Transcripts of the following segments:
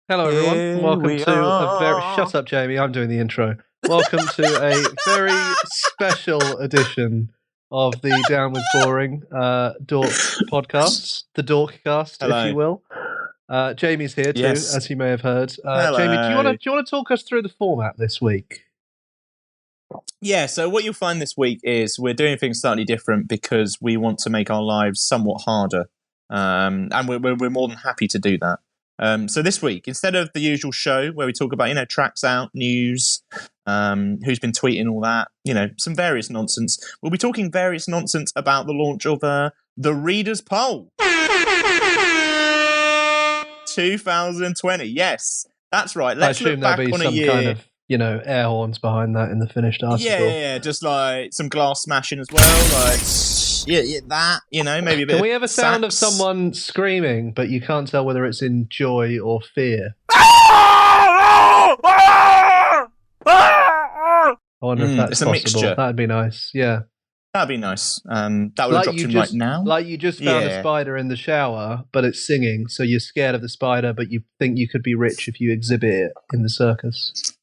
Hello, everyone. Here Welcome we to a very. are. Shut up, Jamie. I'm doing the intro. Welcome to a very special edition of the Down with Boring Dork podcast, the Dorkcast, if Hello. you will. Jamie's here too, Yes. as you may have heard. Hello. Jamie, do you want to talk us through the format this week? Yeah, so what you'll find this week is we're doing things slightly different because we want to make our lives somewhat harder. And we're more than happy to do that. So this week, instead of the usual show where we talk about, tracks out, news, who's been tweeting, all that, some various nonsense, we'll be talking various nonsense about the launch of the Reader's Poll 2020. Yes, that's right. Let's look back there'll be on a some year. kind of, air horns behind that in the finished article. Yeah, just like some glass smashing as well, like that, maybe a bit. Can we have a of sound of sax. someone screaming, but you can't tell whether it's in joy or fear? I wonder if that's it's a possible. mixture. That'd be nice. Yeah, that'd be nice. That would have dropped in right now. Like you just found a spider in the shower, but it's singing, so you're scared of the spider, but you think you could be rich if you exhibit it in the circus.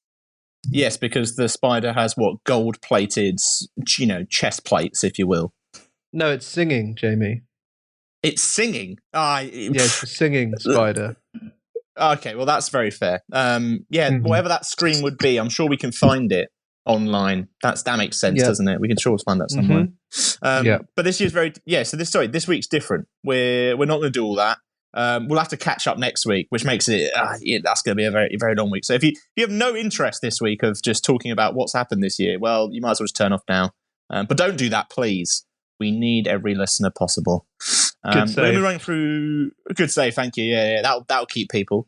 Yes, because the spider has gold-plated, chest plates, if you will. No, it's singing, Jamie. It's singing. Yeah, it's a singing spider. Okay, well that's very fair. Whatever that scream would be, I'm sure we can find it online. That makes sense, doesn't it? We can sure find that somewhere. But this year's this week's different. We're not going to do all that. We'll have to catch up next week, which makes it that's going to be a very, very long week. So if you have no interest this week of just talking about what's happened this year, well, you might as well just turn off now. But don't do that, please. We need every listener possible. Good save. We're going to be running through. Good save, thank you. Yeah, that'll keep people.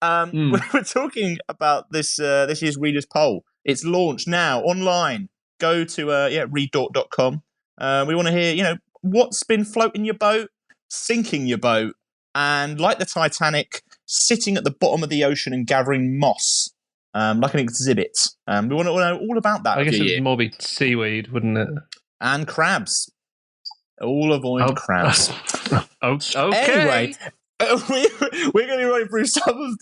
We're talking about this year's Reader's Poll. It's launched now online. Go to readdork.com. We want to hear what's been floating your boat, sinking your boat, and like the Titanic, sitting at the bottom of the ocean and gathering moss, like an exhibit. We want to know all about that. I guess it would more be seaweed, wouldn't it? And crabs. All avoid crabs. Okay. Anyway, we're going to be running through some of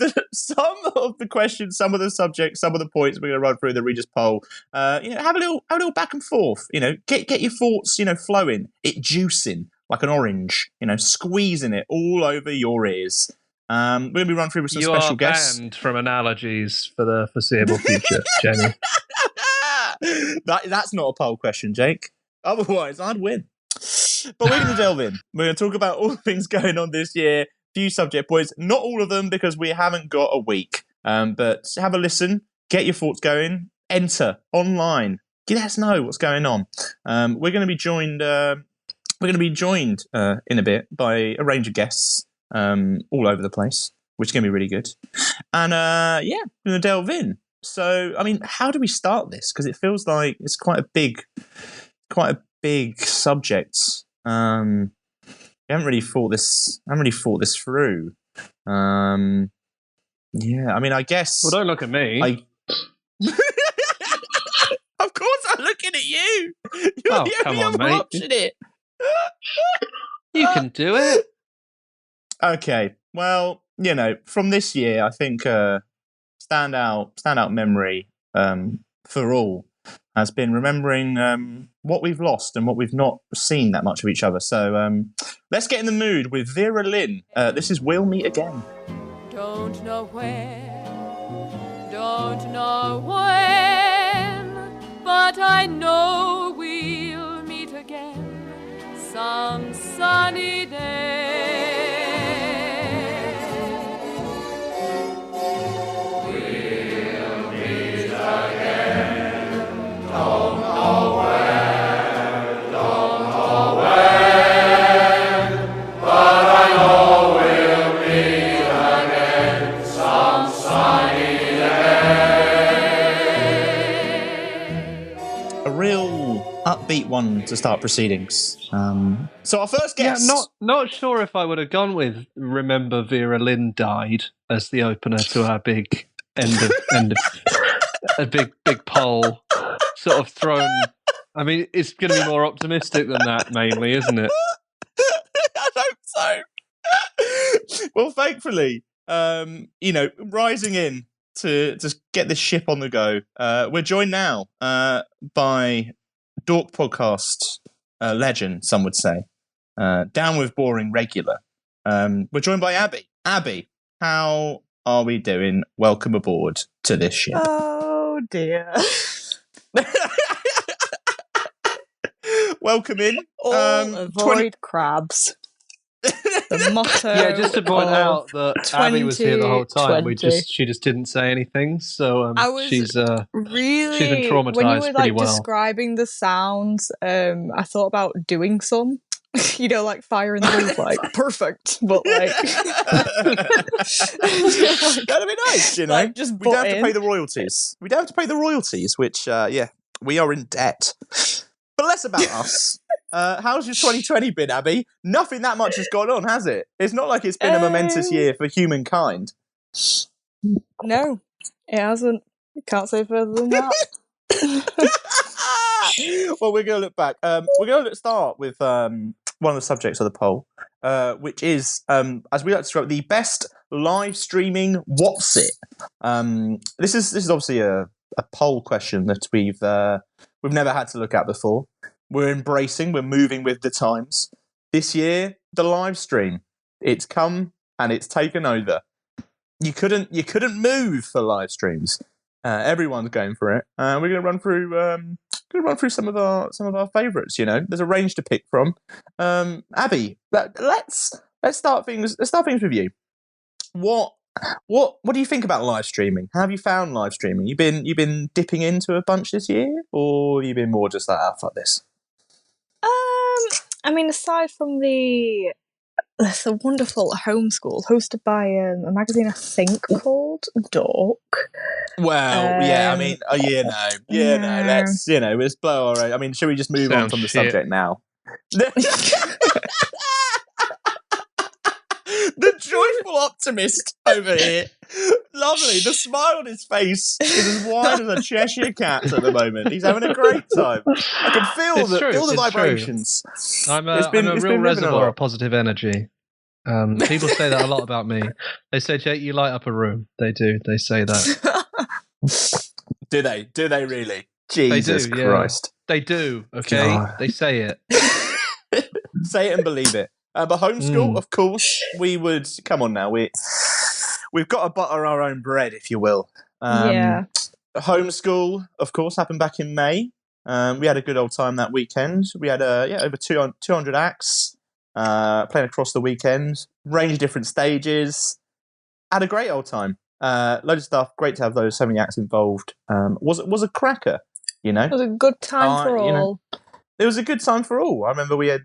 the questions, some of the subjects, some of the points. We're going to run through the Reader's Poll. Have a little back and forth. Get your thoughts, flowing, it juicing like an orange. Squeezing it all over your ears. We're going to be running through with some special guests. You are banned from analogies for the foreseeable future, Jamie. That's not a poll question, Jake. Otherwise, I'd win. But we're going to delve in. We're going to talk about all the things going on this year. Few subject points. Not all of them because we haven't got a week. But have a listen. Get your thoughts going. Enter online. Let us know what's going on. We're going to be joined. In a bit by a range of guests all over the place, which is going to be really good. And we're going to delve in. So, I mean, how do we start this? Because it feels like it's quite a big subject. We haven't really thought this through. I mean, I guess. Well, don't look at me. Of course, I'm looking at you. You're the come only on, other mate. option it. You can do it. Okay. Well, from this year, I think standout memory for all has been remembering what we've lost and what we've not seen that much of each other. So let's get in the mood with Vera Lynn. This is We'll Meet Again. Don't know where, don't know when, but I know we'll meet again some sunny day. We'll meet again, don't know where, don't know when, but I know we'll meet again some sunny day. A real upbeat one to start proceedings. So our first guest. Yeah, not sure if I would have gone with "Remember Vera Lynn Died" as the opener to our big end of a big poll, sort of thrown. I mean, it's going to be more optimistic than that, mainly, isn't it? I hope so. Well, thankfully, rising in to just get this ship on the go. We're joined now by Dork podcast legend, some would say. Down with boring regular. We're joined by Abby. Abby, how are we doing? Welcome aboard to this ship. Oh dear. Welcome in. Avoid crabs. The motto. Yeah, just to point out that Abby was here the whole time. She just didn't say anything, so she's been traumatized when you were pretty well. describing the sounds, I thought about doing some. Like fire in the booth, like perfect, but like that'd be nice, Like, just we don't have to pay the royalties. We don't have to pay the royalties, which we are in debt. But less about us. How's your 2020 been, Abby? Nothing that much has gone on, has it? It's not like it's been a momentous year for humankind. No, it hasn't. Can't say further than that. Well, we're going to look back. We're going to start with one of the subjects of the poll, which is, as we like to describe, the best live streaming what's it. This is obviously a poll question that we've never had to look at before. We're moving with the times. This year, the live stream, it's come and it's taken over. You couldn't move for live streams. Everyone's going for it. We're going to run through some of our favourites. There's a range to pick from. Abby, let's start things with you. What do you think about live streaming? How have you found live streaming? You been dipping into a bunch this year, or have you been more just like, fuck this? Aside from the wonderful homeschool hosted by a magazine I think called Dork. Well, let's blow our own. Should we just move on from the subject now? The joyful optimist over here. Lovely. The smile on his face is as wide as a Cheshire cat at the moment. He's having a great time. I can feel the vibrations. I'm a real reservoir of positive energy. People say that a lot about me. They say, Jake, you light up a room. They do. They say that. Do they? Do they really? Jesus Christ. Yeah. They do, okay? God. They say it. Say it and believe it. But homeschool, of course, we would... Come on now. We've got to butter our own bread, if you will. Homeschool, of course, happened back in May. We had a good old time that weekend. We had over 200 acts playing across the weekend. Range of different stages. Had a great old time. Loads of stuff. Great to have so many acts involved. Was a cracker, It was a good time for all. It was a good time for all. I remember we had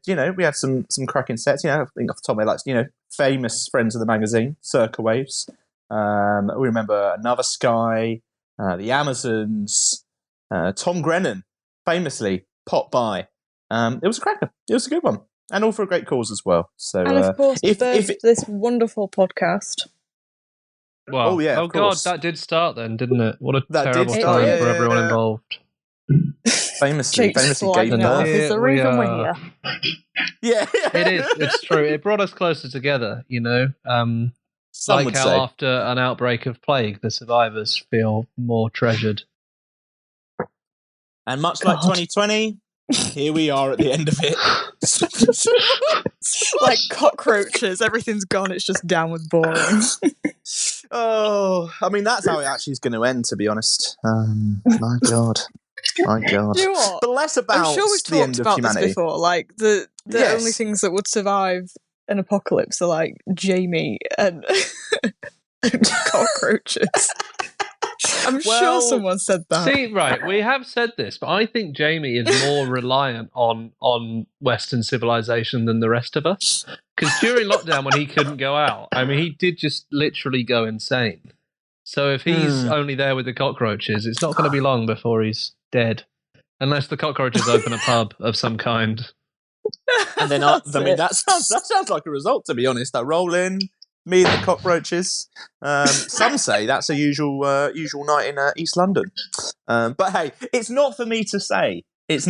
some cracking sets. I think off the top of my head, famous friends of the magazine, Circa Waves. We remember Another Sky, the Amazons, Tom Grennan, famously popped by. It was a cracker. It was a good one, and all for a great cause as well. So, and of course, this wonderful podcast. Well, oh God, that did start then, didn't it? What a terrible time for everyone involved. Famously gave birth. Is the reason we're here. Yeah, it is. It's true. It brought us closer together. Some like would how say. After an outbreak of plague, the survivors feel more treasured. And much like 2020, here we are at the end of it. Like cockroaches, everything's gone. It's just down with boring. That's how it actually is going to end. To be honest, my God. My God. You know what? But less about I'm sure we've the end talked of about humanity. this before. Like the only things that would survive an apocalypse are like Jamie and cockroaches. I'm sure someone said that. See, right, we have said this, but I think Jamie is more reliant on Western civilization than the rest of us. Because during lockdown, when he couldn't go out, he did just literally go insane. So if he's only there with the cockroaches, it's not going to be long before he's dead. Unless the cockroaches open a pub of some kind. And then, that sounds like a result, to be honest. I roll in, me and the cockroaches. Some say that's a usual night in East London. But hey, it's not for me to say. But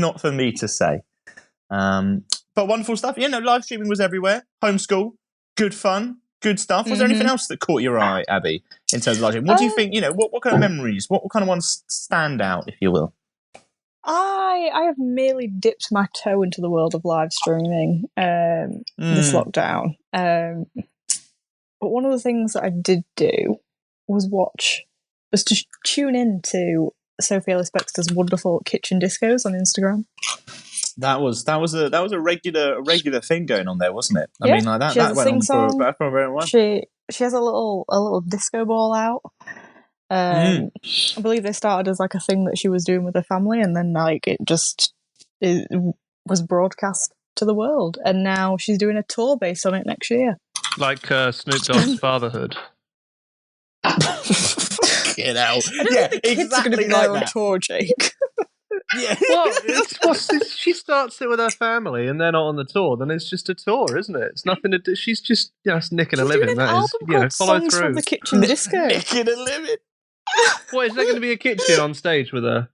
wonderful stuff. Live streaming was everywhere. Homeschool, good fun. good stuff. Was there anything else that caught your eye, Abby, in terms of live streaming? What do you think? What kind of memories? What kind of ones stand out, if you will? I have merely dipped my toe into the world of live streaming this lockdown. But one of the things that I did do was to tune in to Sophie Ellis-Bextor's wonderful kitchen discos on Instagram. That was a regular thing going on there, wasn't it? I mean, like that She has that a went on for a very long. She has a little disco ball out. I believe they started as like a thing that she was doing with her family, and then like it was broadcast to the world, and now she's doing a tour based on it next year. Like Snoop Dogg's Fatherhood. Get out! I don't think the kids are going to be there on tour, Jake. Yeah. Well, she starts it with her family, and they're not on the tour. Then it's just a tour, isn't it? It's nothing to do. She's just nicking a living. That is, follow Songs through. From the kitchen disco. Nicking a living. What is there going to be a kitchen on stage with her?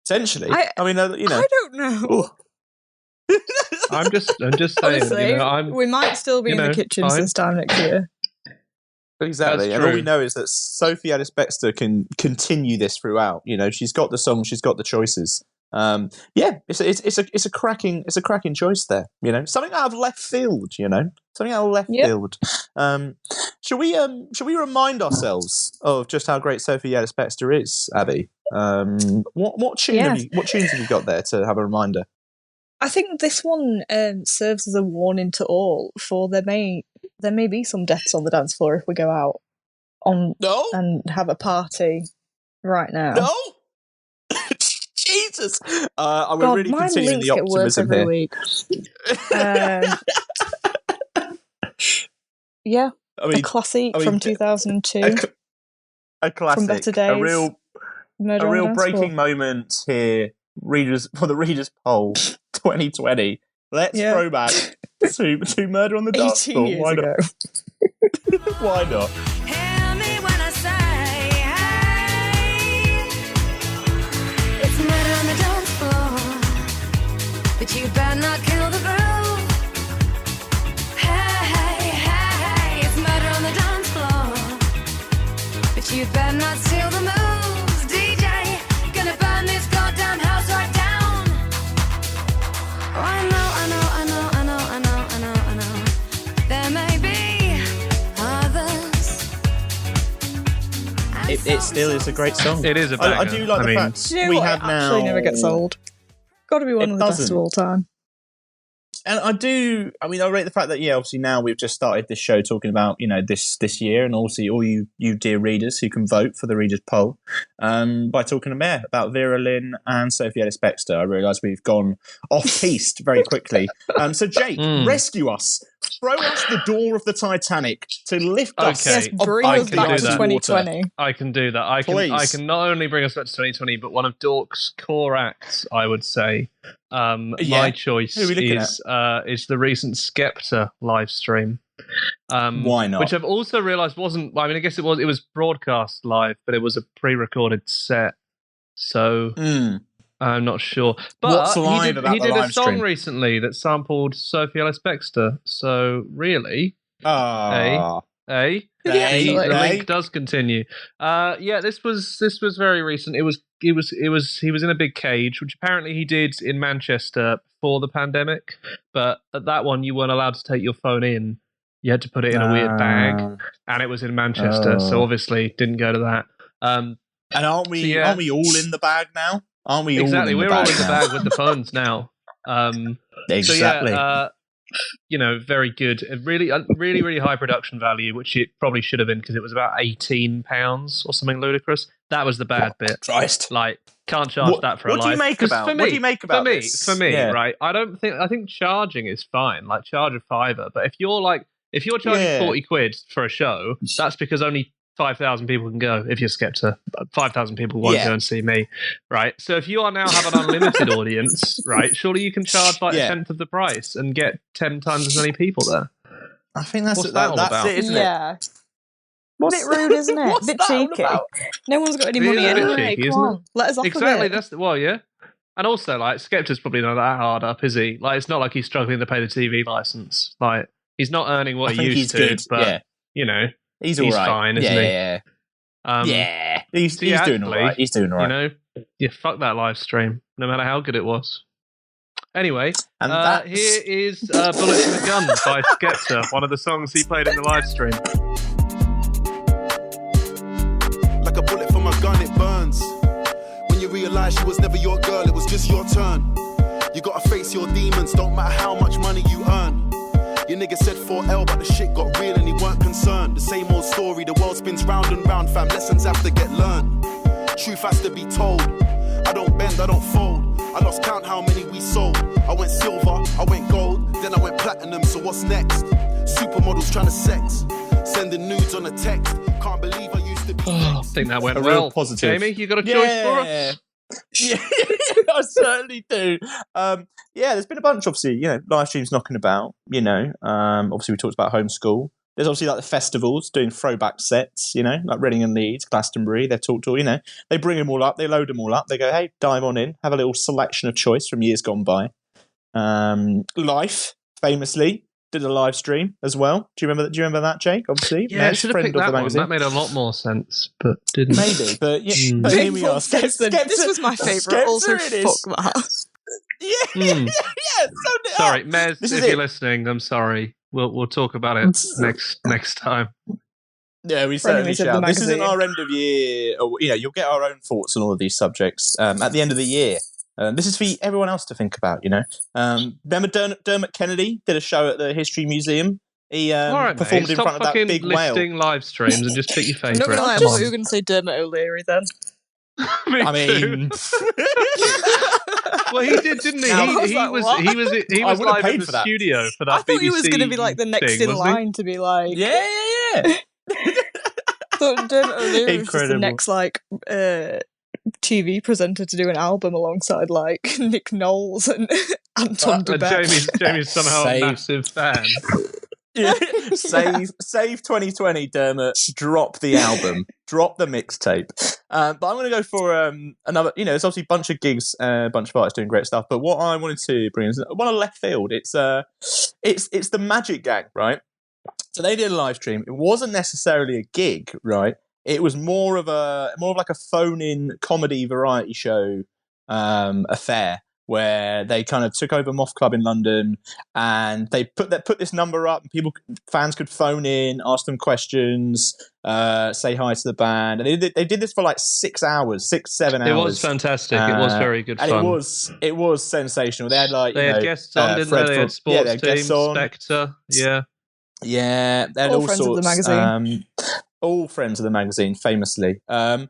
Essentially, I mean, I don't know. I'm just saying. Honestly, we might still be in the kitchen this time next year. Exactly, and all we know is that Sophie Ellis-Bextor can continue this throughout. She's got the song, she's got the choices. It's a cracking choice there. Something out of left field. Something out of left field. Should we remind ourselves of just how great Sophie Ellis-Bextor is, Abby? What tunes have you got there to have a reminder? I think this one serves as a warning to all. For there may be some deaths on the dance floor if we go out and have a party right now. No. Jesus! We're really continuing the optimism every here. Week. Yeah, I mean, a classic from 2002. A classic, from Better Days. A real breaking moment here. For the readers poll 2020. Let's throw back to Murder on the Dance Floor. Why not? Why not? Hear me when I say, hey, it's murder on the dance floor, but you better not kill the groove. Hey, it's murder on the dance floor, but you better not steal the moves. DJ, gonna burn this goddamn house right down. Oh, I know. There may be others. It still is a great song. It is a banger. I do like the fact we have now. Actually, never gets old. Got to be one of the best of all time. And I rate the fact that, obviously now we've just started this show talking about, this year, and also all you dear readers who can vote for the readers poll, by talking about Vera Lynn and Sophie Ellis-Bextor. I realise we've gone off-piste very quickly. So Jake, rescue us. Throw us the door of the Titanic to lift us. Yes, bring us back to 2020. I can do that. I can not only bring us back to 2020, but one of Dork's core acts, I would say. My choice is the recent Skepta live stream. Why not? Which I've also realised wasn't. I mean, I guess it was broadcast live, but it was a pre-recorded set. So I'm not sure. But what's live about he did live a song stream? Recently that sampled Sophie Ellis-Bextor. So really, the link does continue. This was very recent. He was in a big cage, which apparently he did in Manchester before the pandemic. But at that one, you weren't allowed to take your phone in. You had to put it in a weird bag, and it was in Manchester, so obviously didn't go to that. And aren't we all in the bag now? Aren't we? Exactly, we're all in the bag with the phones now. Exactly. So very good. Really high production value, which it probably should have been because it was about £18 or something ludicrous. That was the bad bit. Christ. Like, can't charge that for a live. What do you make about this? For me, right? I think charging is fine. Like, charge a £5. But if you're charging 40 quid for a show, that's because only 5,000 people can go. If you're Skepta, 5,000 people won't go and see me, right? So if you are now have an unlimited audience, right? Surely you can charge like a tenth of the price and get 10 times as many people there. I think that's all about? it, isn't it? Yeah. A bit rude, isn't it? A bit cheeky. No one's got any money anyway. Come on, let us off exactly. a bit. Yeah. And also, like, Skepta's probably not that hard up, is he? Like, it's not like he's struggling to pay the TV license. Like, He's not earning what I he think used he's to, good. but He's all right. fine, isn't he? Yeah, he's doing all right. He's doing all right. Fuck that live stream, no matter how good it was. Anyway, And here is "Bullet from a Gun" by Skepta, one of the songs he played in the live stream. Like a bullet from a gun, it burns. When you realise she was never your girl, it was just your turn. You gotta face your demons, don't matter how much money you earn. Your nigga said 4L, but the shit got real and he weren't concerned. The same old story, the world spins round and round, fam. Lessons have to get learned. Truth has to be told. I don't bend, I don't fold. I lost count how many we sold. I went silver, I went gold, then I went platinum, so what's next? Supermodels trying to sex, sending nudes on a text. Can't believe I used to be I think that went A well. real positive. Jamie, you got a choice for us? Yeah, I certainly do. There's been a bunch, obviously, live streams knocking about, obviously we talked about homeschool. There's obviously like the festivals doing throwback sets, like Reading and Leeds, Glastonbury. They've talked all, they bring them all up, they load them all up. They go, hey, dive on in, have a little selection of choice from years gone by. Life, famously, did a live stream as well. Do you remember that, Jake? Obviously, Yeah, I should have picked that one. That made a lot more sense, but didn't. Maybe, but but here we are. This was my favourite. Also, fuck that. Yeah. Sorry, Mez, if you're listening, I'm sorry. We'll talk about it next time. Yeah, we certainly shall. This isn't our end of year. You'll get our own thoughts on all of these subjects at the end of the year. This is for everyone else to think about. Remember Dermot Kennedy did a show at the History Museum. He performed in front of that big whale. Listing live streams and just pick your favourite. I'm not gonna lie, I thought you were going to say Dermot O'Leary then. I mean, well, he did, didn't he? He was live in the studio for that. I thought BBC he was going to be like the next in line to be like, yeah. I thought Dermot O'Leary was just the next TV presenter to do an album alongside like Nick Knowles and Anton DeBeck. Jamie's somehow a massive fan. Yeah. Save 2020, Dermot. Drop the album. Drop the mixtape. But I'm going to go for another. There's obviously a bunch of gigs, a bunch of artists doing great stuff. But what I wanted to bring is one of left field. It's the Magic Gang, right? So they did a live stream. It wasn't necessarily a gig, right? It was more of like a phone-in comedy variety show affair, where they kind of took over Moth Club in London, and they put this number up, and fans could phone in, ask them questions, say hi to the band, and they did this for like 6 hours, 7 hours. It was fantastic. It was very good fun. And it was sensational. They had guests on, didn't they? They had sports teams, Spectre, yeah. They had all friends sorts. of the magazine. All friends of the magazine, famously. And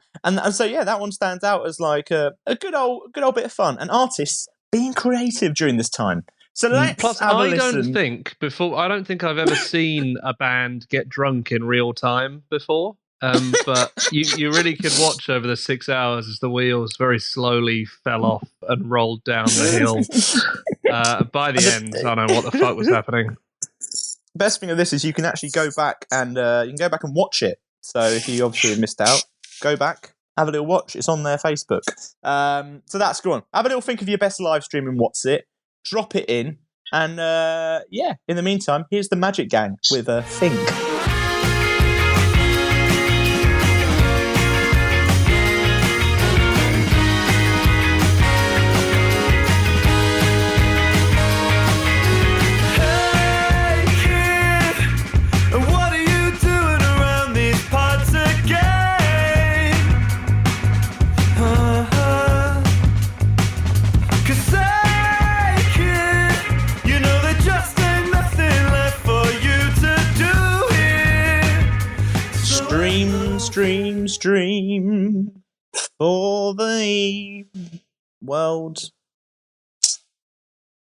so that one stands out as like a good old bit of fun. And artists being creative during this time. So let's have a listen. I don't think I've ever seen a band get drunk in real time before. But you really could watch over the 6 hours as the wheels very slowly fell off and rolled down the hill. By the end, I don't know what the fuck was happening. Best thing of this is you can actually go back and watch it. So if you obviously have missed out, go back, have a little watch. It's on their Facebook. So that's good. Have a little think of your best live stream and what's it. Drop it in, and in the meantime, here's the Magic Gang with a Think. Stream for the world.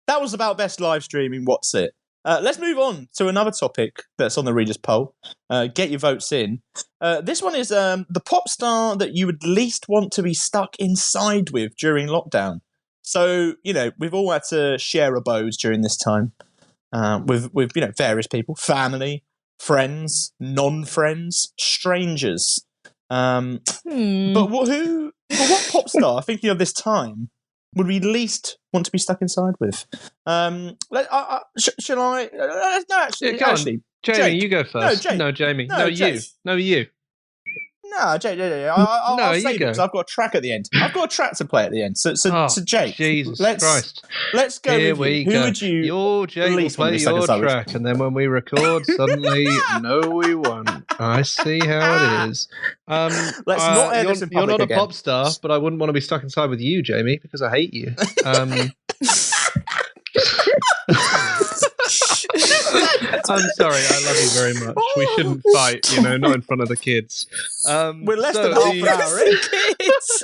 That was about best live streaming. What's it? Let's move on to another topic that's on the readers' poll. Get your votes in. This one is the pop star that you would least want to be stuck inside with during lockdown. So we've all had to share abodes during this time with various people, family, friends, non-friends, strangers. But what pop star, thinking of this time, would we least want to be stuck inside with? Shall I? No, actually, Jamie, Jake. you go first. No, Jake. Jamie. No, No, you. Jake. No, you. No, Jake. I'll you save it go. because I've got a track at the end. I've got a track to play at the end. So Jake, Jesus let's Christ. let's go. Here with we you. Who go. would you? Your Jake will least want to play be stuck your inside with? track, and then when we record, suddenly, no, we won't. I see how it is. Let's not air this in You're public not again. a pop star, but I wouldn't want to be stuck inside with you, Jamie, because I hate you. I'm sorry, I love you very much. We shouldn't fight, not in front of the kids. We're less than half an hour in. Kids.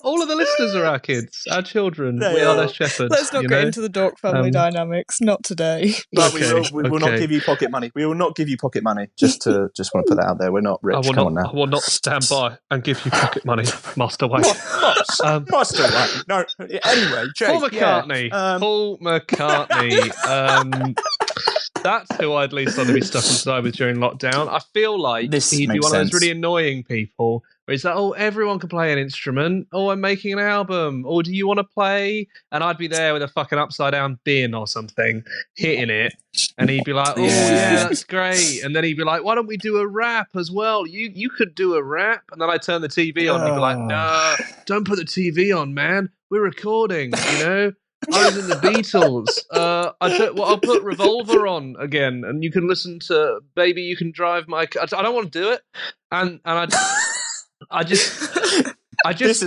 All of the listeners are our kids, our children. They we are are. their shepherds. Let's not get into the Dork family dynamics. Not today. But Okay, we will not give you pocket money. We will not give you pocket money. Just want to put that out there. We're not rich. Come on now. I will not stand by and give you pocket money, Master White. Master White. No. Anyway, Jake. Paul McCartney. Paul McCartney. That's who I'd least want to be stuck inside with during lockdown. I feel like he'd be one of those really annoying people where he's like, oh, everyone can play an instrument. Oh, I'm making an album. Or do you want to play? And I'd be there with a fucking upside down bin or something, hitting it. And he'd be like, oh, yeah, that's great. And then he'd be like, why don't we do a rap as well? You could do a rap. And then I'd turn the TV on and he'd be like, nah, don't put the TV on, man. We're recording, I was in the Beatles. I'll put Revolver on again, and you can listen to "Baby You Can Drive My Car." I don't want to do it, and I just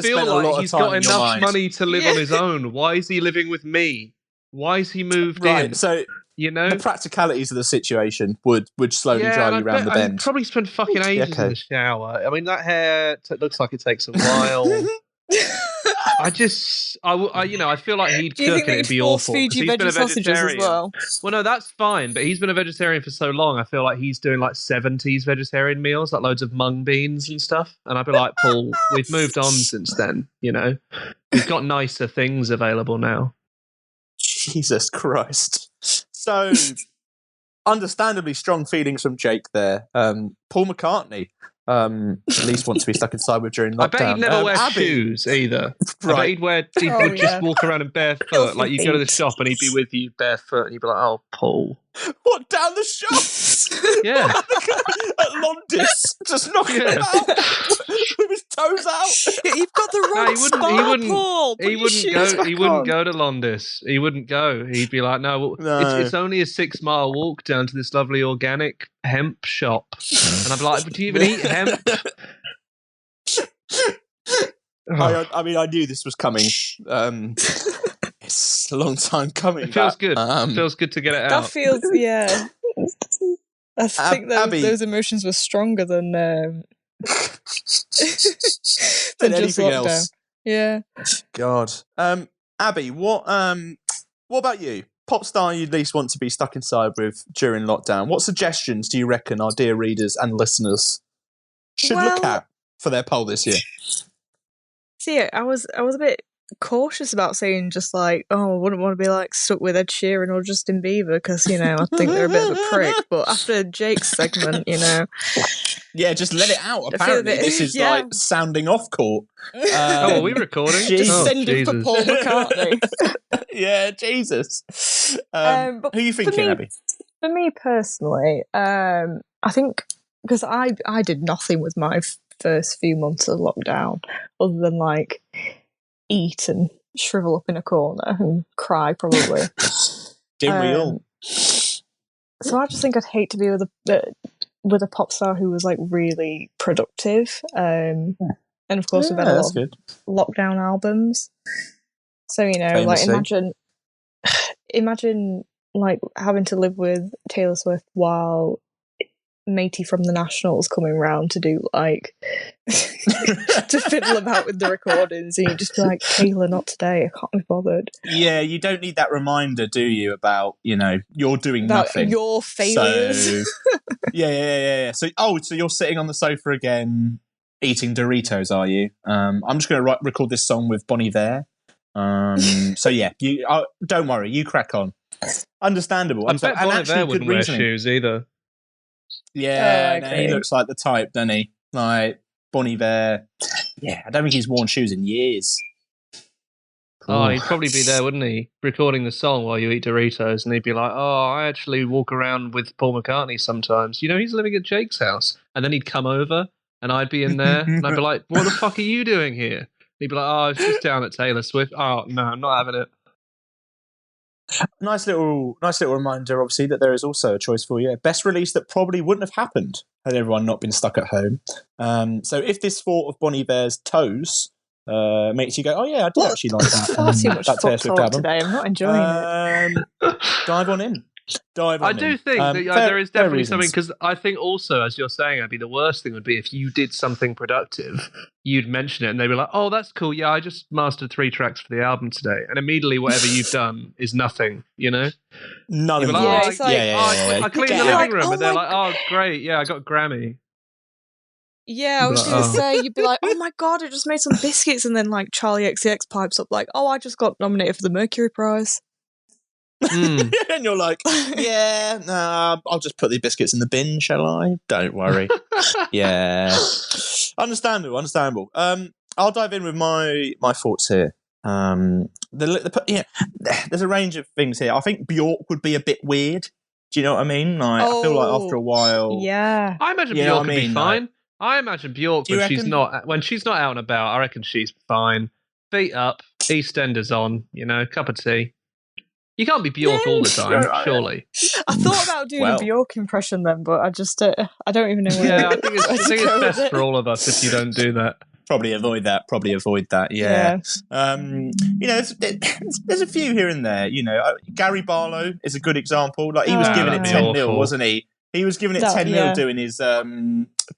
feel like he's got enough money to live on his own. Why is he living with me? Why is he moved in? So the practicalities of the situation would slowly drive you around the bend. I'd probably spend fucking ages in the shower. I mean, that hair looks like it takes a while. I feel like he'd cook and it'd be awful. Feed you veggie sausages as well? Well, no, that's fine. But he's been a vegetarian for so long. I feel like he's doing like 70s vegetarian meals, like loads of mung beans and stuff. And I'd be like, Paul, we've moved on since then. We've got nicer things available now. Jesus Christ! So, understandably strong feelings from Jake there. Paul McCartney. At least wants to be stuck inside with during lockdown. I bet he'd never wear shoes either. Right. I bet he would just walk around in barefoot. Like you go to the shop and he'd be with you barefoot and you'd be like, oh, Paul. What, down the shop? Yeah. At Londis, just knocking about with his toes out. You've got the wrong spot, Paul. He wouldn't go to Londis. He wouldn't go. He'd be like, no. It's only a 6-mile walk down to this lovely organic hemp shop. And I'd be like, do you even eat hemp? I knew this was coming. It's a long time coming. It feels good. It feels good to get it out. That feels, yeah. I think those emotions were stronger than anything else. Yeah. God. Abby, what about you? Pop star you'd least want to be stuck inside with during lockdown. What suggestions do you reckon our dear readers and listeners should look at for their poll this year? See, I was a bit cautious about saying just like, oh, I wouldn't want to be like stuck with Ed Sheeran or Justin Bieber because, I think they're a bit of a prick. But after Jake's segment, Yeah, just let it out. Apparently, this is like sounding off court. Are we recording? Sending for Paul McCartney. Yeah, Jesus. Who are you thinking, Abby? For me personally, I think because I did nothing with my first few months of lockdown other than like eat and shrivel up in a corner and cry probably. Didn't we all? So I just think I'd hate to be with a pop star who was like really productive. And of course we've had a lot of lockdown albums. So, like imagine like having to live with Taylor Swift while Matey from the Nationals coming round to do like to fiddle about with the recordings, and you just be like, Taylor, not today, I can't be bothered. Yeah, you don't need that reminder, do you, about you're doing about nothing, your failures. So, yeah. So you're sitting on the sofa again eating Doritos, are you? I'm just going to record this song with Bon Iver. So yeah, you don't worry, you crack on. Understandable. I bet Bon Iver wouldn't wear shoes either. Yeah, he looks like the type, doesn't he? Like Bon Iver. Yeah, I don't think he's worn shoes in years. Oh, he'd probably be there, wouldn't he? Recording the song while you eat Doritos, and he'd be like, "Oh, I actually walk around with Paul McCartney sometimes. You know, he's living at Jake's house." And then he'd come over, and I'd be in there, and I'd be like, "What the fuck are you doing here?" And he'd be like, "Oh, I was just down at Taylor Swift." "Oh, no, I'm not having it." Nice little reminder, obviously, that there is also a choice for you. Best release that probably wouldn't have happened had everyone not been stuck at home. So if this thought of Bon Iver's Toes makes you go, "Oh yeah, I did actually like that." Far too much that Taylor fuck Swift talk album. today. I'm not enjoying it. Dive on in. I do think that there is definitely something, because I think also, as you're saying, Abby, the worst thing would be if you did something productive, you'd mention it, and they'd be like, "Oh, that's cool. Yeah, I just mastered 3 tracks for the album today," and immediately whatever you've done is nothing. You know, none of like, it. Yeah, it's like- I cleaned the living room, and they're like, "Oh, great. Yeah, I got a Grammy." Yeah, I was But, going to say, you'd be like, "Oh my god, I just made some biscuits," and then like Charlie XCX pipes up like, "Oh, I just got nominated for the Mercury Prize." And you're like, "Yeah, nah, I'll just put the biscuits in the bin, shall I? Don't worry." Yeah, understandable. I'll dive in with my thoughts here. There's a range of things here. I think Bjork would be a bit weird. Do you know what I mean? Like, I feel like after a while, Yeah. I imagine You know Bjork what I would be mean? fine. I imagine Bjork Do you when she's reckon? not out and about. I reckon she's fine. Feet up, EastEnders on. You know, cup of tea. You can't be Bjork all the time, surely. I thought about doing a Bjork impression then, but I just I don't even know where. Yeah, I think it's go with best it. for all of us if you don't do that. Probably avoid that. Yeah. You know, there's a few here and there. You know, Gary Barlow is a good example. Like, he was giving it 10-0, wasn't he? He was giving it 10-0 doing his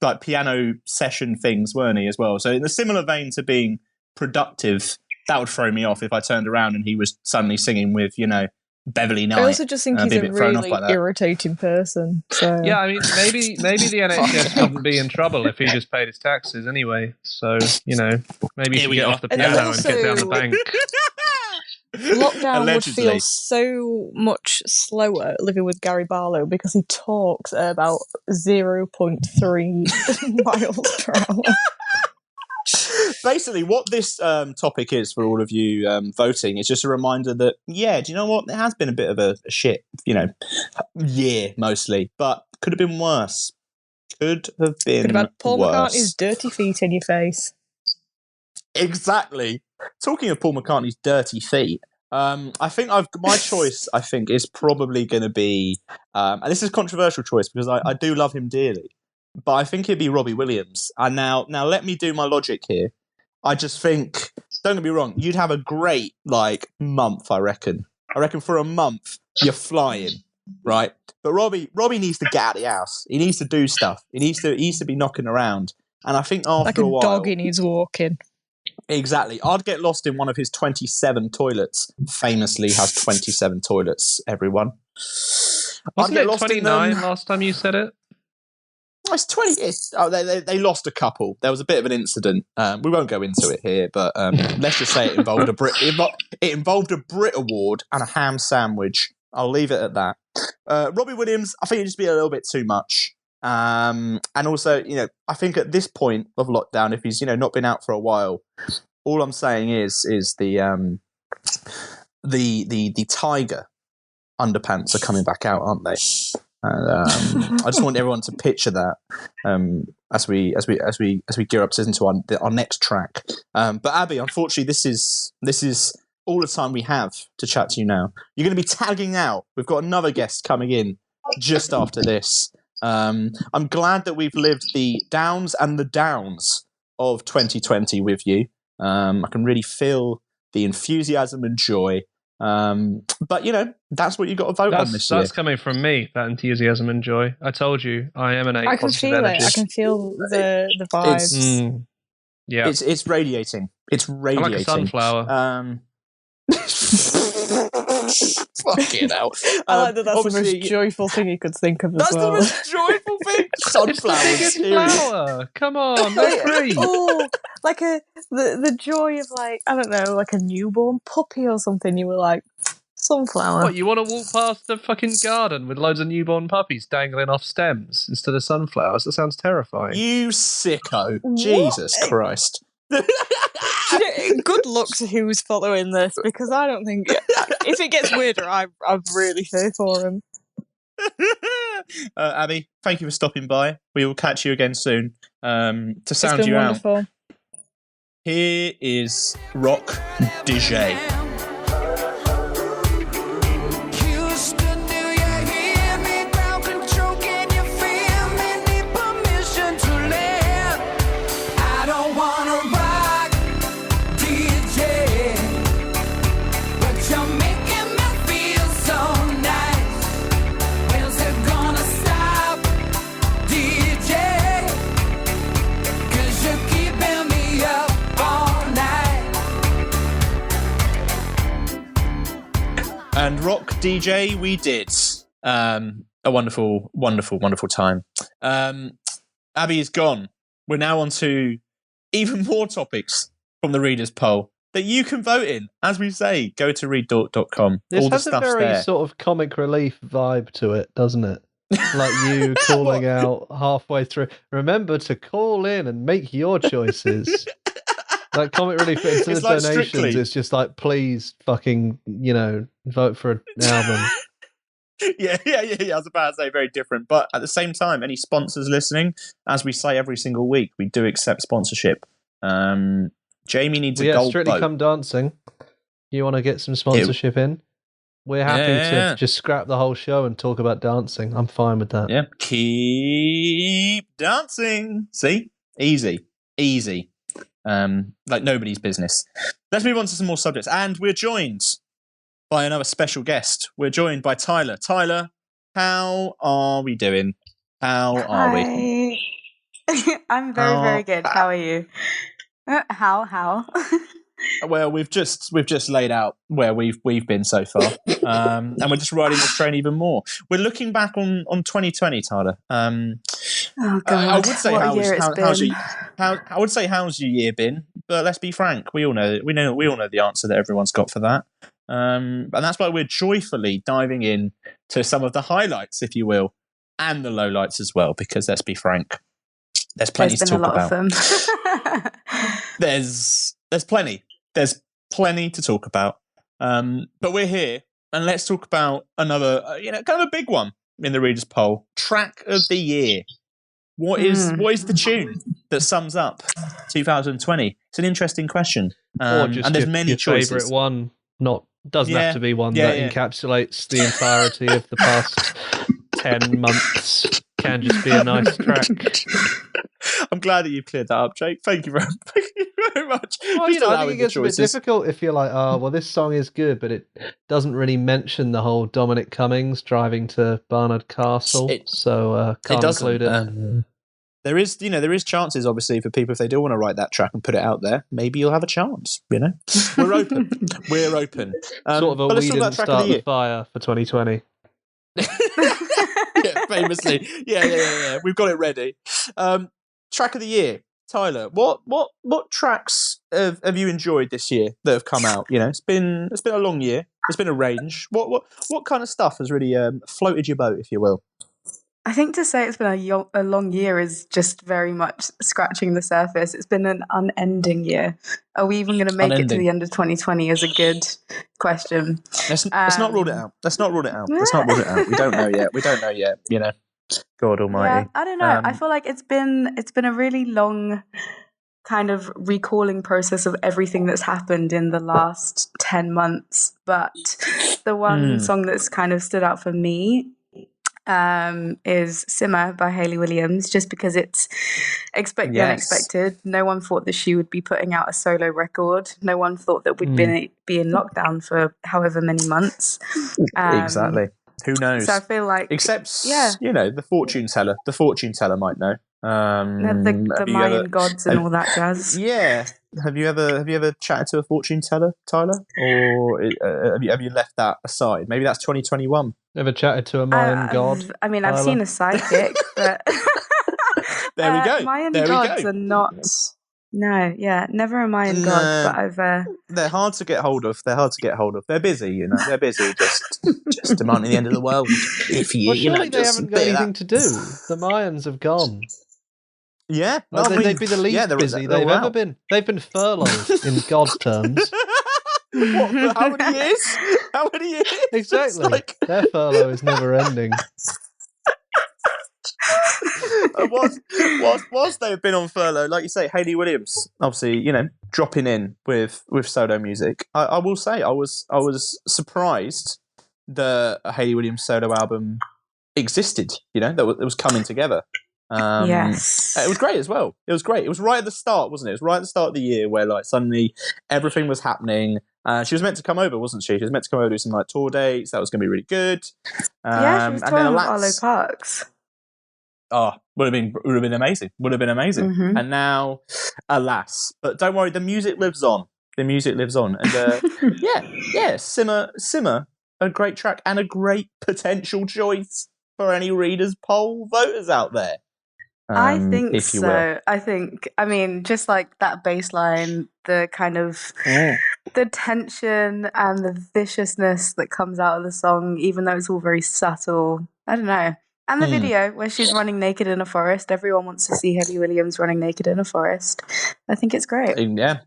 like piano session things, weren't he, as well? So in a similar vein to being productive, that would throw me off if I turned around and he was suddenly singing with, you know, Beverly Knight. I also just think he's a really irritating person. So yeah, I mean, maybe the NHS wouldn't be in trouble if he just paid his taxes anyway. So, you know, maybe he should get off the piano and get down the bank. Lockdown would feel so much slower living with Gary Barlow because he talks at about 0.3 miles per hour. Basically, what this topic is for all of you voting is just a reminder that, yeah, do you know what? There has been a bit of a shit, you know, year mostly, but could have been worse. Could have had Paul worse. McCartney's dirty feet in your face. Exactly. Talking of Paul McCartney's dirty feet, I think my choice, I think, is probably going to be, and this is a controversial choice because I do love him dearly, but I think it'd be Robbie Williams. And now let me do my logic here. I just think, don't get me wrong, you'd have a great, like, month, I reckon. I reckon for a month, you're flying, right? But Robbie needs to get out of the house. He needs to do stuff. He needs to be knocking around. And I think after a while... Like a dog, he needs walking. Exactly. I'd get lost in one of his 27 toilets. Famously has 27 toilets, everyone. Wasn't it 29 last time you said it? It's 20. They lost a couple. There was a bit of an incident. We won't go into it here, but let's just say it involved it involved a Brit Award and a ham sandwich. I'll leave it at that. Robbie Williams, I think it'd just be a little bit too much. And also, you know, I think at this point of lockdown, if he's, you know, not been out for a while, all I'm saying is the tiger underpants are coming back out, aren't they? And I just want everyone to picture that as we gear up to listen to our next track. But Abby, unfortunately, this is all the time we have to chat to you now. You're going to be tagging out. We've got another guest coming in just after this. I'm glad that we've lived the downs and the downs of 2020 with you. I can really feel the enthusiasm and joy. But you know, that's what you got to vote on this year. That's coming from me, that enthusiasm and joy. I told you, I emanate positive energy. I can feel the vibes. Yeah, it's radiating. It's radiating. I'm like a sunflower. Fucking hell. I like that that's the most joyful thing you could think of as well. That's the most joyful thing. Sunflowers. It's the biggest flower. Come on, they're free. Oh, like the joy of, like, I don't know, like a newborn puppy or something. You were like, Sunflower. What, you want to walk past the fucking garden with loads of newborn puppies dangling off stems instead of sunflowers? That sounds terrifying. You sicko. Jesus Christ. Good luck to who's following this, because I don't think... If it gets weirder, I really fear for him. Abby, thank you for stopping by. We will catch you again soon. To sound you wonderful. out, here is Rock DJ. And Rock DJ, we did. A wonderful, wonderful, wonderful time. Abby is gone. We're now on to even more topics from the readers' poll that you can vote in. As we say, go to readdork.com. This All the has a stuff's very there. sort of comic relief vibe to it, doesn't it? Like you calling out halfway through. Remember to call in and make your choices. Like comic relief into the like donations, Strictly. it's just like, please fucking, vote for an album. Yeah. I was about to say very different. But at the same time, any sponsors listening, as we say every single week, we do accept sponsorship. Jamie needs a gold Strictly boat. Come Dancing. You want to get some sponsorship in? We're happy to just scrap the whole show and talk about dancing. I'm fine with that. Yeah. Keep dancing. See? Easy. Like nobody's business. Let's move on to some more subjects. And we're joined by another special guest. We're joined by Tyler. Tyler, how are we doing? How are we? I'm very good. How are you? How? Well, we've just laid out where we've been so far, and we're just riding this train even more. We're looking back on 2020, Tyler. Oh God! I would say how's how's your year been? But let's be frank, we all know the answer that everyone's got for that, and that's why we're joyfully diving in to some of the highlights, if you will, and the lowlights as well. Because let's be frank, there's plenty to talk about. There's been a lot of them. There's plenty. There's plenty to talk about. But we're here, and let's talk about another, kind of a big one in the readers' poll: track of the year. What is the tune that sums up 2020? It's an interesting question. Or just and there's your, many your choices. favourite one. Doesn't have to be one that encapsulates the entirety of the past 10 months. Can just be a nice track. I'm glad that you've cleared that up, Jake. Thank you very much. Well, I think it gets a bit difficult if you're like, this song is good, but it doesn't really mention the whole Dominic Cummings driving to Barnard Castle, so can't include it. There is chances, obviously, for people if they do want to write that track and put it out there. Maybe you'll have a chance. We're open. We're open. Sort of a we didn't start the fire for 2020. Yeah, famously. Yeah. We've got it ready. Track of the year, Tyler. What tracks have you enjoyed this year that have come out? It's been a long year. It's been a range. What kind of stuff has really floated your boat, if you will? I think to say it's been a long year is just very much scratching the surface. It's been an unending year. Are we even going to make it to the end of 2020 is a good question. Let's not rule it out. We don't know yet. God almighty. Yeah, I don't know. I feel like it's been a really long kind of recalling process of everything that's happened in the last 10 months. But the one song that's kind of stood out for me is Simmer by Hayley Williams, just because it's the unexpected. No one thought that she would be putting out a solo record. No one thought that we'd be in lockdown for however many months. Exactly. Who knows? So I feel like, except the fortune teller. The fortune teller might know. The Mayan gods and all that jazz. Yeah. Have you ever chatted to a fortune teller, Tyler, or have you left that aside? Maybe that's 2021. Ever chatted to a Mayan god? I mean, I've seen a psychic, but there we go. Mayan gods are not No, yeah, never am I in God, but I've. They're hard to get hold of. They're busy, you know. They're busy, just demanding the end of the world. If you, Well, you know, surely they just haven't got anything to do. The Mayans have gone. Yeah, Like, they'd be the least they're busy they've ever been. They've been furloughed in God terms. What, for how many years? How many years? Exactly. Their furlough is never ending. Whilst they've been on furlough, like you say, Hayley Williams, obviously, you know, dropping in with solo music. I will say, I was surprised that a Hayley Williams solo album existed. You know, that it was coming together. Yes, it was great as well. It was great. It was right at the start, wasn't it? It was right at the start of the year where like suddenly everything was happening. She was meant to come over, wasn't she? She was meant to come over, do some like tour dates. That was going to be really good. Yeah, she was touring with Arlo Parks. Oh, would have been amazing. Mm-hmm. And now, alas. But don't worry, the music lives on. And Simmer, a great track and a great potential choice for any Readers Poll voters out there. I think if you so. will. I mean, just like that bass line, the kind of the tension and the viciousness that comes out of the song, even though it's all very subtle. I don't know. And the video where she's running naked in a forest. Everyone wants to see Hayley Williams running naked in a forest. I think it's great. Yeah.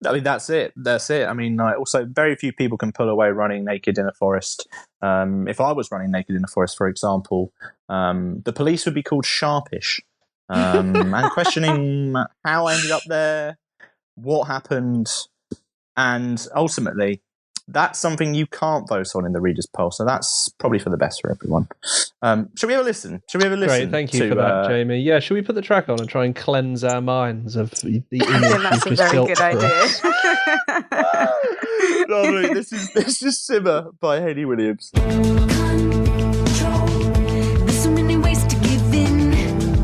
I mean, that's it. I mean, also, very few people can pull away running naked in a forest. If I was running naked in a forest, for example, the police would be called sharpish. And questioning how I ended up there, what happened, and ultimately, that's something you can't vote on in the Readers' Poll. So that's probably for the best for everyone. Shall we have a listen? Great, thank you for that, Jamie. Yeah, should we put the track on and try and cleanse our minds of the image I think that's a very good idea. Lovely. This is Simmer by Hayley Williams. There's so many ways to give in.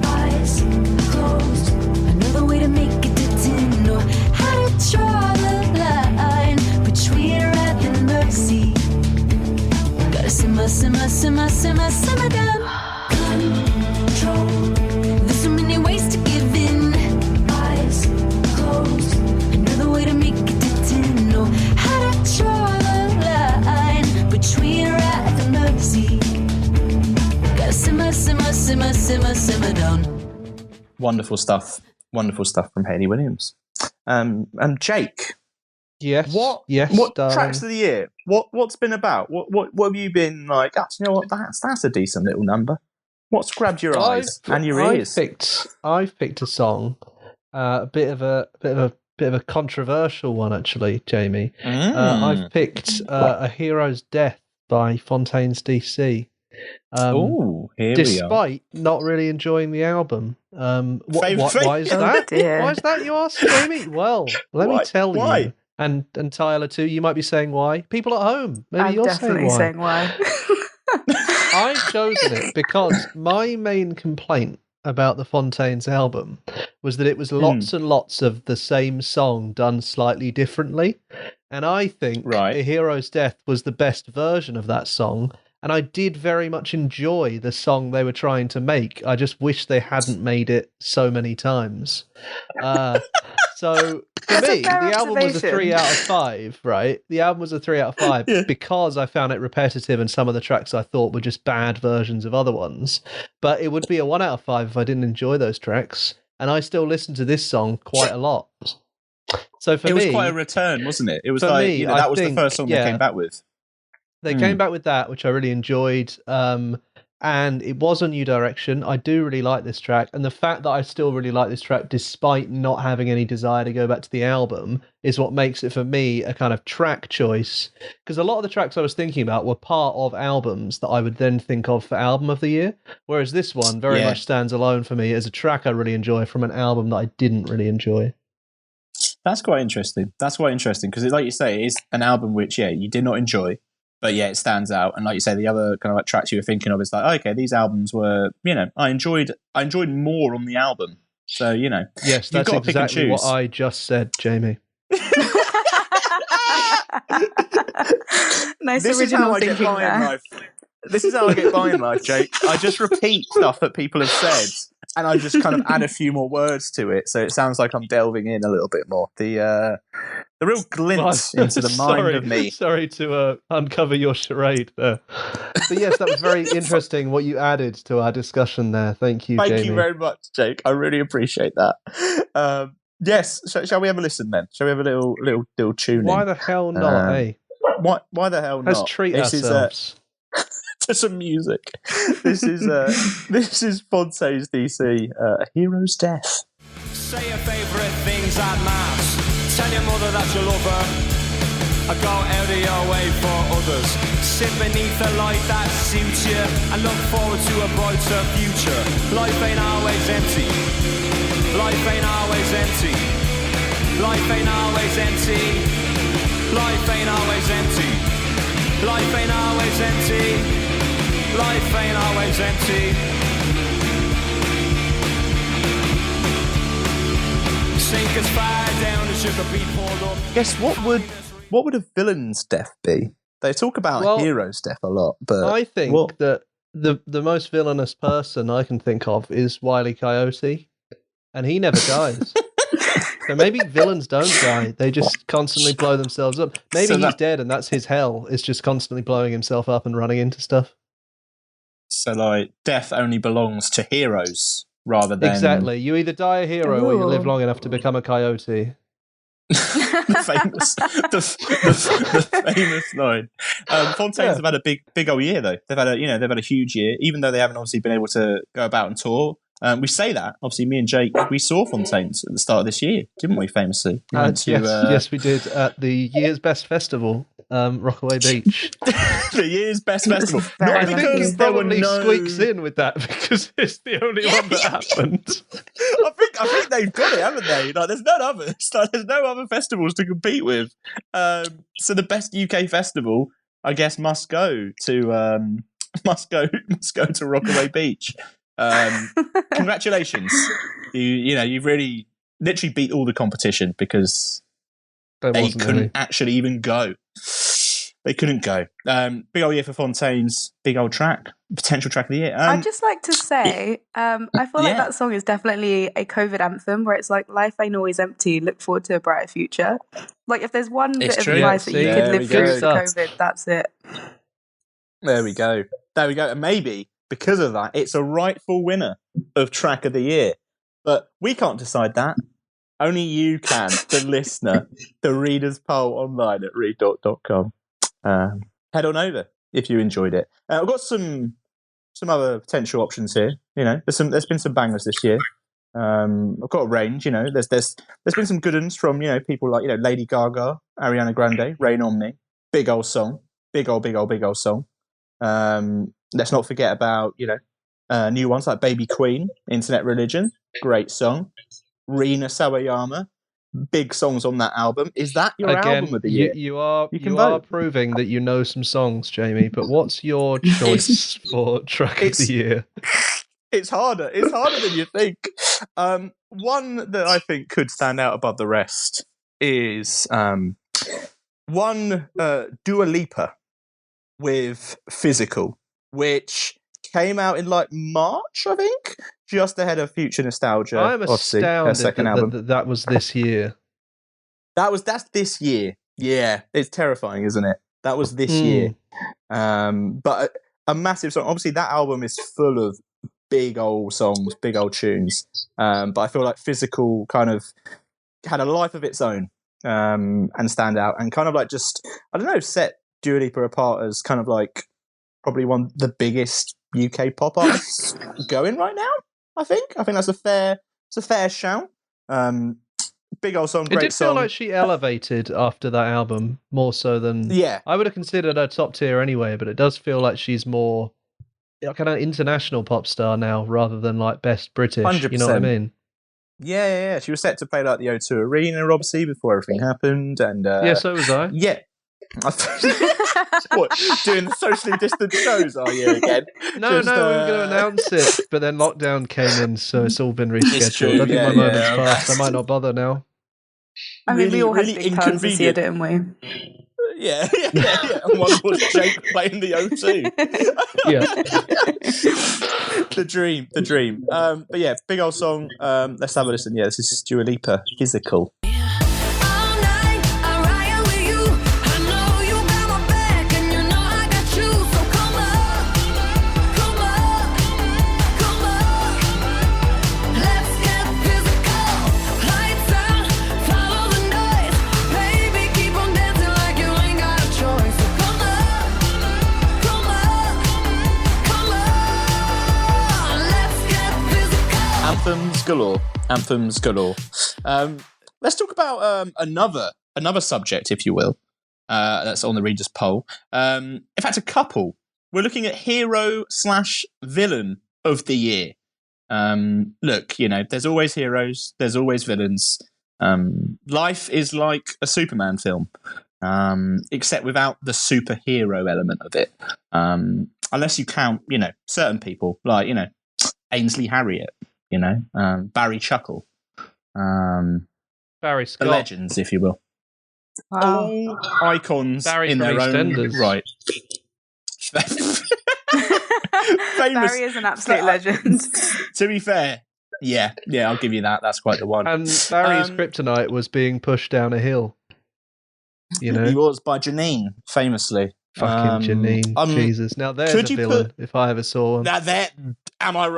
Eyes closed. Another way to make it to know how to draw the line between wrath and mercy. Gotta simmer down. Control. There's so many ways to give in. Eyes closed. Another way to make it to know how to draw the line between wrath and mercy. Gotta simmer down. Wonderful stuff from Hayley Williams. Jake. Yes. What darling. tracks of the year? What's been about? What have you been like? Oh, you know what? That's a decent little number. What's grabbed your eyes and your ears? I've picked a song, a bit of a controversial one actually, Jamie. I've picked "A Hero's Death" by Fontaines DC. Despite not really enjoying the album. Why is that? Why is that, you ask, Jamie? Well, let me tell you. And Tyler too, you might be saying why. People at home, maybe I'm you're definitely saying why. I've chosen it because my main complaint about the Fontaines album was that it was lots and lots of the same song done slightly differently. And I think A Hero's Death was the best version of that song. And I did very much enjoy the song they were trying to make. I just wish they hadn't made it so many times. So for me, the album was a 3 out of 5, right? The album was a 3 out of 5 because I found it repetitive and some of the tracks I thought were just bad versions of other ones. But it would be a 1 out of 5 if I didn't enjoy those tracks. And I still listen to this song quite a lot. So for me... It was quite a return, wasn't it? It was like, me, that was the first song they came back with. They came back with that, which I really enjoyed. And it was a new direction. I do really like this track. And the fact that I still really like this track, despite not having any desire to go back to the album, is what makes it, for me, a kind of track choice. Because a lot of the tracks I was thinking about were part of albums that I would then think of for album of the year. Whereas this one very much stands alone for me as a track I really enjoy from an album that I didn't really enjoy. That's quite interesting. Because, like you say, it is an album which, you did not enjoy. But it stands out. And like you say, the other kind of like tracks you were thinking of is like, okay, these albums were, I enjoyed more on the album. So, Yes, that's exactly what I just said, Jamie. Nice original thinking there. This is how I get by in life, Jake. I just repeat stuff that people have said and I just kind of add a few more words to it, so it sounds like I'm delving in a little bit more. The real glint into the mind of me. Sorry to uncover your charade there. But yes, that was very interesting what you added to our discussion there. Thank you, Jamie. Thank you very much, Jake. I really appreciate that. Yes, shall we have a listen then? Shall we have a little tune? Why the hell not, eh? Why the hell not? Let's treat ourselves. To some music. This is Fontaines DC, A Hero's Death. Say your favourite things at mass. Tell your mother that you love her. I go out of your way for others. Sit beneath a light that suits you and look forward to a brighter future. Life ain't always empty. Life ain't always empty. Life ain't always empty. Life ain't always empty. Life ain't always empty. Life ain't always empty. Sink as far down as you could be poured up. Guess what would a villain's death be? They talk about a hero's death a lot, but I think that the most villainous person I can think of is Wile E. Coyote, and he never dies. So maybe villains don't die; they just constantly blow themselves up. Maybe he's dead, and that's his hell. Is just constantly blowing himself up and running into stuff. So, like, death only belongs to heroes rather than exactly. You either die a hero or you live long enough to become a coyote. the famous line. Fontaines have had a big old year though. They've had a huge year, even though they haven't obviously been able to go about and tour. We say that obviously, me and Jake, we saw Fontaines at the start of this year, didn't we? Famously, yes, we did at the year's best festival, Rockaway Beach. The year's best festival. Not because there were squeaks in with that because it's the only one that happened. I think they've got it, haven't they? Like, there's none others. Like, there's no other festivals to compete with. So the best UK festival, I guess, must go to Rockaway Beach. Congratulations. You've really literally beat all the competition because they couldn't actually even go. They couldn't go. Big old year for Fontaines. Big old track. Potential track of the year. I'd just like to say, I feel like that song is definitely a COVID anthem where it's like, life ain't always empty. Look forward to a brighter future. Like, if there's one bit of advice that you could live through COVID, that's it. There we go. And maybe because of that, it's a rightful winner of track of the year. But we can't decide that. Only you can, the listener, the reader's poll online at readdork.com. Head on over if you enjoyed it. I've got some other potential options here. There's been some bangers this year. I've got a range. There's been some good ones from people like Lady Gaga, Ariana Grande, Rain on Me, big old song, big old song. Let's not forget about new ones like Baby Queen, Internet Religion, great song. Rina Sawayama, big songs on that album. Is that your album of the year? You are proving that you know some songs, Jamie, but what's your choice for track of the year? It's harder than you think. One that I think could stand out above the rest is Dua Lipa with Physical, which came out in like March, I think, just ahead of Future Nostalgia. I'm astounded her second album. That was this year. That's this year. Yeah, it's terrifying, isn't it? That was this year. But a massive song. Obviously, that album is full of big old songs, big old tunes. But I feel like Physical kind of had a life of its own and stand out and kind of like just, I don't know, set Dua Lipa apart as kind of like probably one of the biggest UK pop artists going right now. I think that's a fair shout. Big old song, great song. It did feel like she elevated after that album more so than I would have considered her top tier anyway. But it does feel like she's more kind of international pop star now rather than like best British. 100%. You know what I mean? Yeah. She was set to play like the O2 Arena, obviously, before everything happened, and so was I. Yeah. What, doing socially distant shows, are you again? No, we were going to announce it, but then lockdown came in, so it's all been rescheduled. I think my moment's passed. I might not bother now. I mean, we all had big plans this year, didn't we? Yeah. And one was Jake playing the O2. Yeah. The dream. But yeah, big old song. Let's have a listen. Yeah, this is Dua Lipa, Physical. Anthems galore. Let's talk about another subject, if you will. That's on the readers' poll. In fact, a couple. We're looking at hero/villain of the year. Look, there's always heroes, there's always villains. Life is like a Superman film, except without the superhero element of it. Unless you count, certain people like, Ainsley Harriott. Barry Chuckle, Barry Scott, the legends, if you will. Wow. All icons Barry in their own EastEnders. right. Famous. Barry is an absolute legend. To be fair, yeah, I'll give you that. That's quite the one. And Barry's kryptonite was being pushed down a hill. He was by Janine, famously. Fucking Janine, Jesus. Now there's a villain, if I ever saw one. Now am I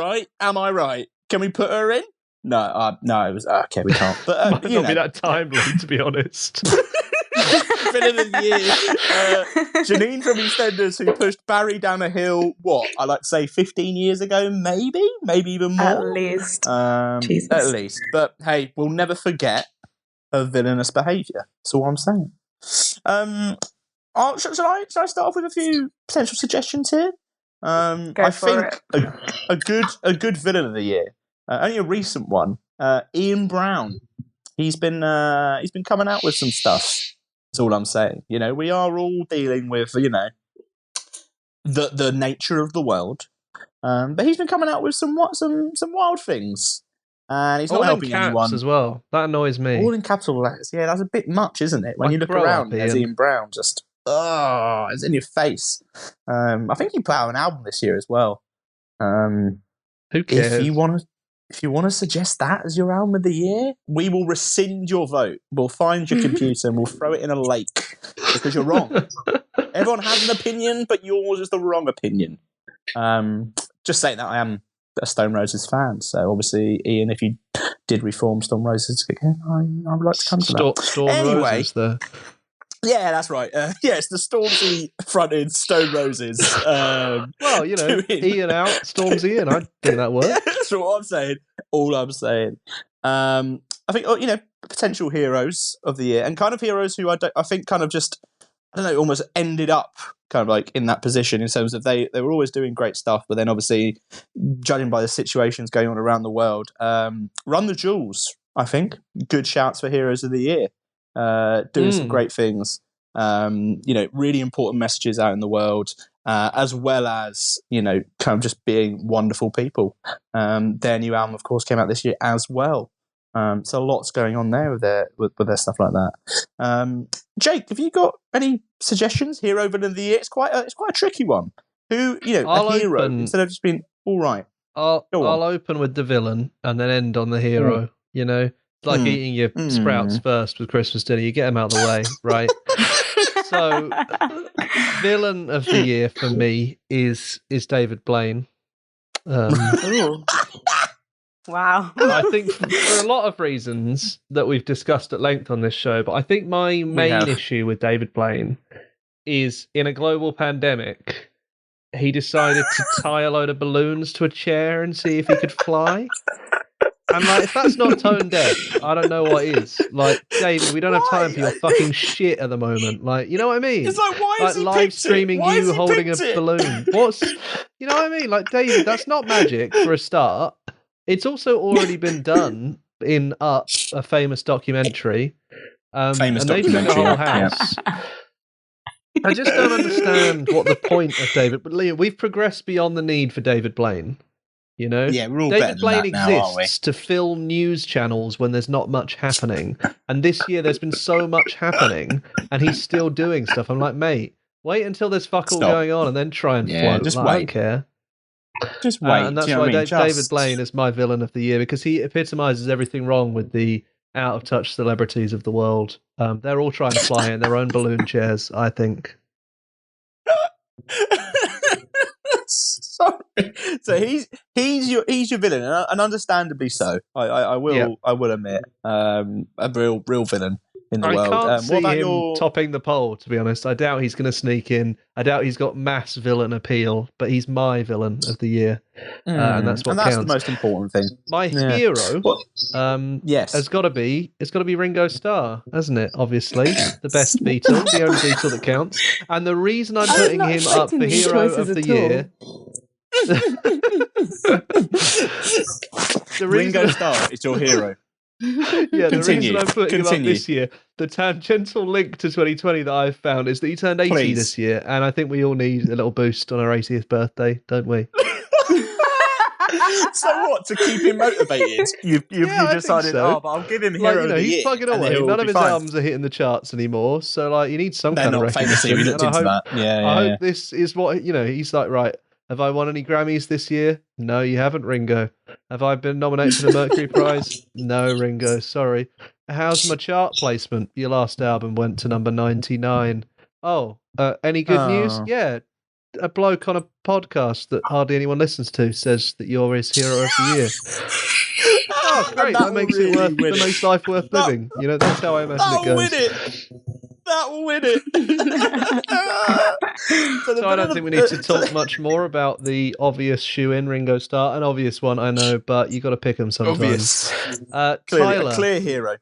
right? Can we put her in? No, it was okay. We can't. But Might not be that timely, to be honest. Villain of the year, Janine from EastEnders, who pushed Barry down a hill. What I like to say, 15 years ago, maybe even more. At least, Jesus. At least. But hey, we'll never forget her villainous behaviour. That's all I'm saying. Should I start off with a few potential suggestions here? I think a good villain of the year, only a recent one. Ian Brown. He's been coming out with some stuff. That's all I'm saying. We are all dealing with the nature of the world, but he's been coming out with some wild things, and he's all not helping in caps anyone as well. That annoys me. All in capital letters. Yeah, that's a bit much, isn't it? When you look around, there's Ian Brown just. Oh, it's in your face. I think he put out an album this year as well. Who cares? If you want to suggest that as your album of the year, we will rescind your vote. We'll find your computer and we'll throw it in a lake because you're wrong. Everyone has an opinion, but yours is the wrong opinion. Just saying that I am a Stone Roses fan, so obviously, Ian, if you did reform Stone Roses again, I would like to come to that. Storm anyway. Roses there. Yeah, that's right. It's the Stormzy fronted Stone Roses. Well, Ian out, Stormzy in. I think that works. That's what I'm saying. All I'm saying. I think, potential heroes of the year and kind of heroes who I think kind of just, almost ended up kind of like in that position in terms of they were always doing great stuff, but then obviously, judging by the situations going on around the world, Run the Jewels, I think. Good shouts for heroes of the year. Doing some great things, really important messages out in the world, as well as, kind of just being wonderful people. Their new album, of course, came out this year as well. So lots going on there with their stuff like that. Jake, have you got any suggestions? Hero villain of the year? It's quite a tricky one. Who, a hero instead of just being all right. I'll open with the villain and then end on the hero. It's like eating your sprouts first with Christmas dinner. You get them out of the way, right? So, villain of the year for me is David Blaine. Wow. I think for a lot of reasons that we've discussed at length on this show, but I think my main issue with David Blaine is in a global pandemic, he decided to tie a load of balloons to a chair and see if he could fly. And if that's not tone deaf, I don't know what is. David, we don't have time for your fucking shit at the moment. You know what I mean? It's why is he live streaming you holding a balloon. You know what I mean? David, that's not magic for a start. It's also already been done in Up, a famous documentary. And they took the whole house. I just don't understand what the point of David. But Liam, we've progressed beyond the need for David Blaine. You know, Yeah, we're all better David than Blaine that now, aren't we? exists to fill news channels when there's not much happening. And this year there's been so much happening, and he's still doing stuff. I'm like, mate, wait until there's fuck all Stop. going on, and then try and float. Just like, wait. I don't care. Just wait. And that's do you know why what I mean? David Blaine is my villain of the year, because he epitomizes everything wrong with the out of touch celebrities of the world. They're all trying to fly in their own balloon chairs, I think. Sorry. So he's your villain, and understandably so. I will admit, a real villain in the world. I can't see what about him topping the poll, to be honest. I doubt he's going to sneak in. I doubt he's got mass villain appeal, but he's my villain of the year, and that's what counts. The most important thing. My hero, yes, has got to be Ringo Starr, hasn't it? Obviously, the best Beatle, the only Beatle that counts. And the reason I'm putting him up for hero of the year. Ringo Starr is your hero. Yeah, the reason I'm putting him up this year, the tangential link to 2020 that I've found is that he turned 80 this year, and I think we all need a little boost on our 80th birthday, don't we? So what, to keep him motivated? You've decided, so. But I'll give him hero of the year. He's plugging away. None of his albums are hitting the charts anymore, so you need some kind of recognition. We looked into that. I hope this is what he's like. Right, have I won any Grammys this year? No, you haven't, Ringo. Have I been nominated for the Mercury Prize? No, Ringo. Sorry. How's my chart placement? Your last album went to number 99. Oh, any good news? Yeah. A bloke on a podcast that hardly anyone listens to says that you're his hero of the year. Oh, great! That makes that makes life worth living. That's how I imagine it goes. That will win it. So I don't think we need to talk much more about the obvious shoe-in Ringo Starr. An obvious one, I know, but you got to pick them sometimes. Obvious. Tyler, a clear hero.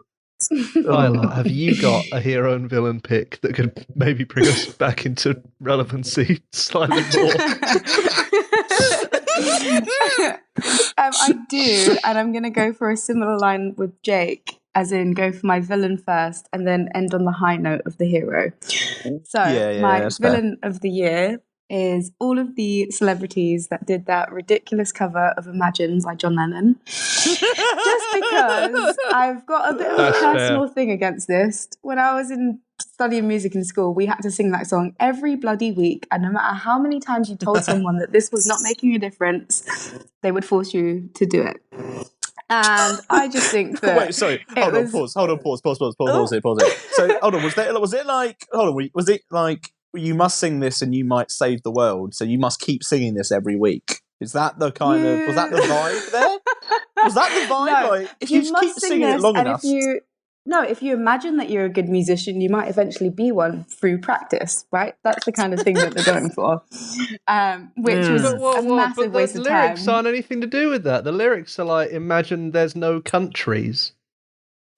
Tyler, have you got a hero and villain pick that could maybe bring us back into relevancy slightly more? I do, and I'm going to go for a similar line with Jake, as in go for my villain first and then end on the high note of the hero. So my villain of the year is all of the celebrities that did that ridiculous cover of Imagine by John Lennon. Just because I've got a bit of a personal thing against this. When I was studying music in school, we had to sing that song every bloody week, and no matter how many times you told someone that this was not making a difference, they would force you to do it. And I just think that Wait, sorry. Hold on, pause it. So hold on, was it like you must sing this and you might save the world, so you must keep singing this every week? Is that the kind of was that the vibe there? Was that the vibe? No, like if you keep singing it long enough. If you imagine that you're a good musician, you might eventually be one through practice, right? That's the kind of thing that they're going for, which was a massive waste of time. The lyrics aren't anything to do with that. The lyrics are like, imagine there's no countries.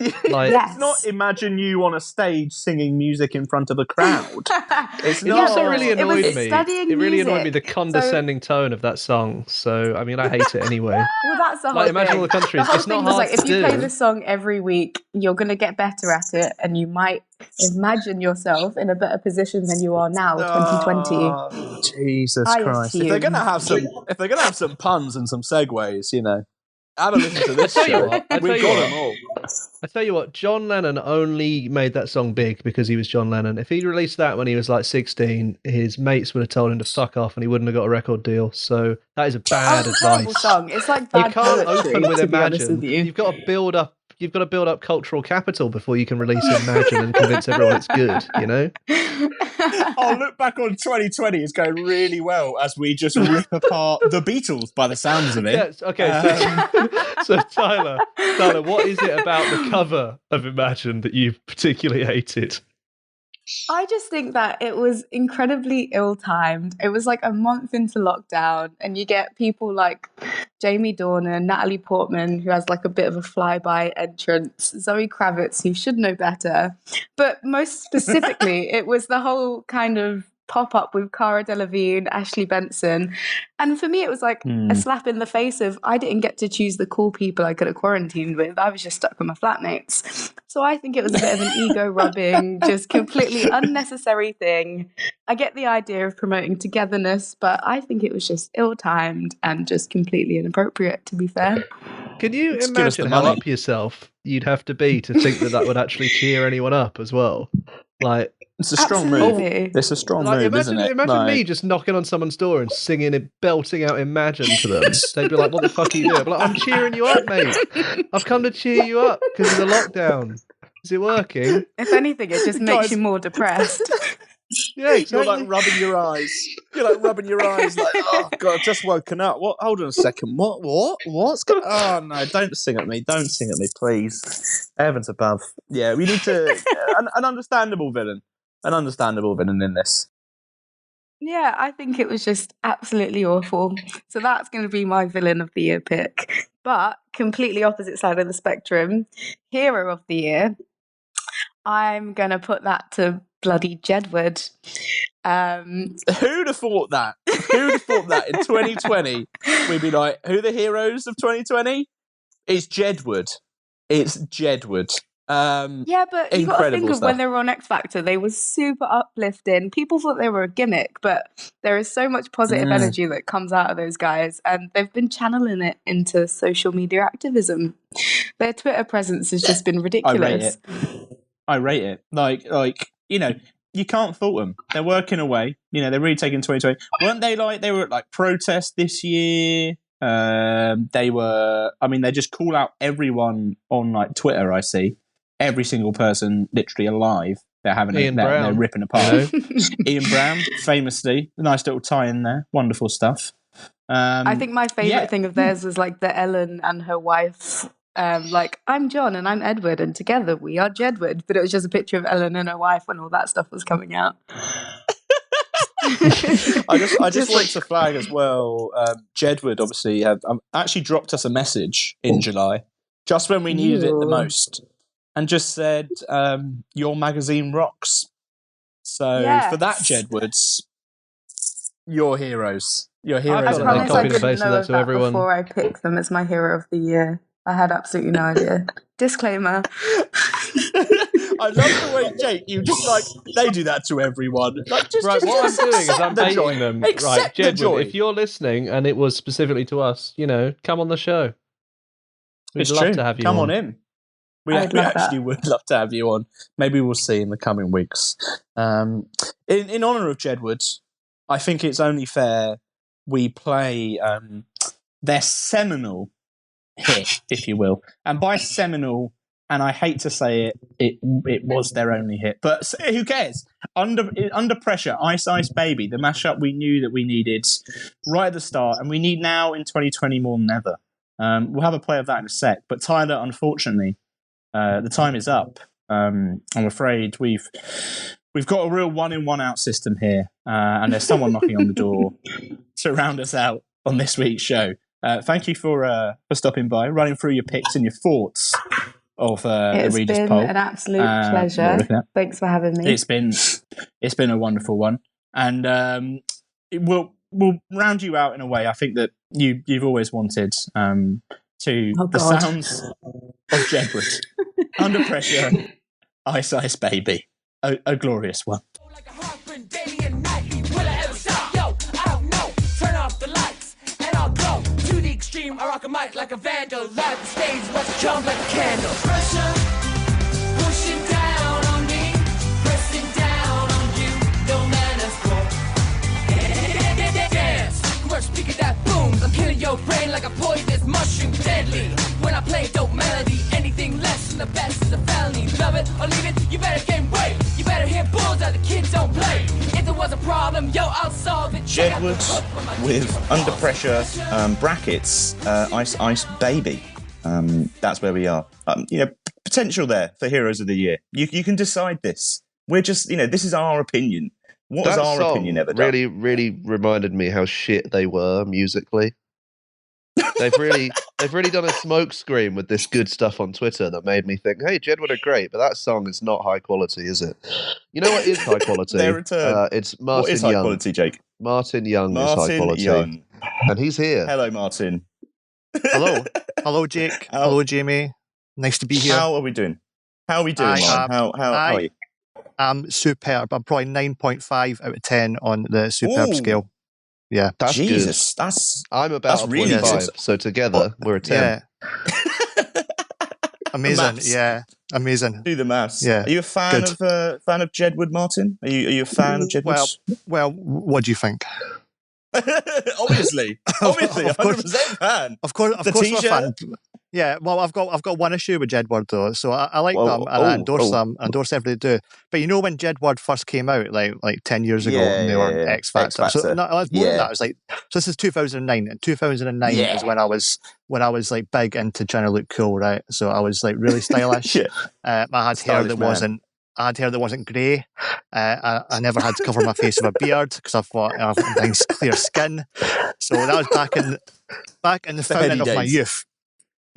It's not imagine you on a stage singing music in front of a crowd. It also really annoyed me. It really annoyed me, the condescending tone of that song. So, I mean, I hate it anyway. Well, that's the whole thing. Imagine all the countries. It's not hard to do. If you play this song every week, you're going to get better at it, and you might imagine yourself in a better position than you are now, 2020. Jesus Christ! If they're going to have some puns and some segues, have a listen to this show. We've got them all. I tell you what, John Lennon only made that song big because he was John Lennon. If he'd released that when he was like 16, his mates would have told him to fuck off and he wouldn't have got a record deal. So that is bad advice. Song. It's like bad you can't poetry, open with to be honest Imagine. with you. You've got to build up. You've got to build up cultural capital before you can release Imagine and convince everyone it's good, I'll look back on 2020. It's going really well as we just rip apart the Beatles by the sounds of it. Yes, okay. So Tyler, what is it about the cover of Imagine that you particularly hated? I just think that it was incredibly ill-timed. It was like a month into lockdown, and you get people like Jamie Dornan, Natalie Portman, who has like a bit of a flyby entrance, Zoe Kravitz, who should know better. But most specifically, it was the whole kind of pop-up with Cara Delevingne, Ashley Benson. And for me, it was like a slap in the face of I didn't get to choose the cool people I could have quarantined with. I was just stuck with my flatmates. So I think it was a bit of an ego rubbing, just completely unnecessary thing. I get the idea of promoting togetherness, but I think it was just ill-timed and just completely inappropriate, to be fair. Can you imagine how up yourself you'd have to be to think that would actually cheer anyone up as well? Like, it's a strong move. It's a strong move, isn't it? Imagine me just knocking on someone's door and singing and belting out Imagine to them. They'd be like, "What the fuck are you doing?" I'd be like, "I'm cheering you up, mate. I've come to cheer you up because of the lockdown. Is it working?" If anything, it just makes you more depressed. Yeah, exactly. You're like rubbing your eyes. Like, oh god, I've just woken up. What? Hold on a second. What's going? Oh no! Don't sing at me. Don't sing at me, please. Heavens above. Yeah, we need to an understandable villain. An understandable villain in this. Yeah, I think it was just absolutely awful. So that's going to be my villain of the year pick. But completely opposite side of the spectrum, hero of the year. I'm going to put that to bloody Jedward. Who'd have thought that? Who'd have thought that in 2020? We'd be like, who are the heroes of 2020? It's Jedward. Yeah, but you got to think of when they were on X Factor, they were super uplifting. People thought they were a gimmick, but there is so much positive energy that comes out of those guys, and they've been channeling it into social media activism. Their Twitter presence has just been ridiculous. I rate it. Like you can't fault them. They're working away. They're really taking 2020. Weren't they they were at protest this year? They were. I mean, they just call out everyone on Twitter. I see every single person literally alive. They're having they're ripping apart. Ian Brown, famously, a nice little tie in there. Wonderful stuff. I think my favorite thing of theirs was the Ellen and her wife. I'm John and I'm Edward and together we are Jedward, but it was just a picture of Ellen and her wife when all that stuff was coming out. I just want to flag as well, Jedward obviously actually dropped us a message in July, just when we needed it the most, and just said, your magazine rocks. So for that, Jedwards, you're heroes. You're heroes. I promise I didn't know of that before I picked them as my hero of the year. I had absolutely no idea. Disclaimer. I love the way, Jake, you just they do that to everyone. What I'm doing is I'm baiting them. Right, Jedward, if you're listening and it was specifically to us, come on the show. We'd love to have you Come on in. We actually would love to have you on. Maybe we'll see in the coming weeks. In honour of Jedward, I think it's only fair we play their seminal hit, if you will. And by seminal, and I hate to say it was their only hit, but who cares? Under Pressure, Ice Ice Baby, the mashup we knew that we needed right at the start, and we need now in 2020 more than ever. We'll have a play of that in a sec, but Tyler, unfortunately, the time is up. I'm afraid we've got a real 1-in 1-out system here, and there's someone knocking on the door to round us out on this week's show. Thank you for stopping by, running through your picks and your thoughts of the Readers' Poll. It's been an absolute pleasure. Thanks for having me. It's been a wonderful one, and we'll round you out in a way I think that you've always wanted. To the sounds of Jedward, Under Pressure, Ice Ice Baby, a glorious one. I rock a mic like a vandal, light the stage, watch it jump like a candle. Pressure, pushing down on me, pressing down on you, no man has broke. Dance, we're speaking that booms, I'm killing your brain like a poisonous mushroom, deadly. When I play a dope melody, anything less than the best is a felony. Love it or leave it, you better gain weight. You better hit bulls out, the kids don't play. If there was a problem, yo, I'll solve it. Jedward with Under Pressure brackets Ice Ice Baby. That's where we are. Potential there for Heroes of the Year. You can decide this. We're just, this is our opinion. What has our opinion ever done? Really reminded me how shit they were musically. They've really done a smokescreen with this good stuff on Twitter that made me think, hey, Jedward are great, but that song is not high quality, is it? You know what is high quality? Their return. It's Martin What is Young. high quality, Jake? Martin Young is high quality. Young. And he's here. Hello, Martin. Hello, Jake. Hello, Jamie. Nice to be here. How are we doing? How are we doing, Martin? How are you? I'm superb. I'm probably 9.5 out of 10 on the superb scale. Yeah. That's Jesus, good. I'm about a really 0.5, so together we're a 10. Yeah. Amazing. Yeah. Amazing. Do the maths. Yeah. Are you a fan of Jedward, Martin? Are you a fan of Jedward? Well, what do you think? Obviously, of course, 100% fan. Of course, I'm a fan. Yeah, well, I've got one issue with Jedward though, so I like them and I endorse them. I endorse everything they do. But you know when Jedward first came out, like 10 years ago, and they were X Factor. So no, it was more than that. It was like, so this is 2009, and 2009 is when I was like big into trying to look cool, right? So I was like really stylish. I had hair that wasn't. I had hair that wasn't grey. I never had to cover my face with a beard because I thought I have nice clear skin. So that was back in the fountain of my youth.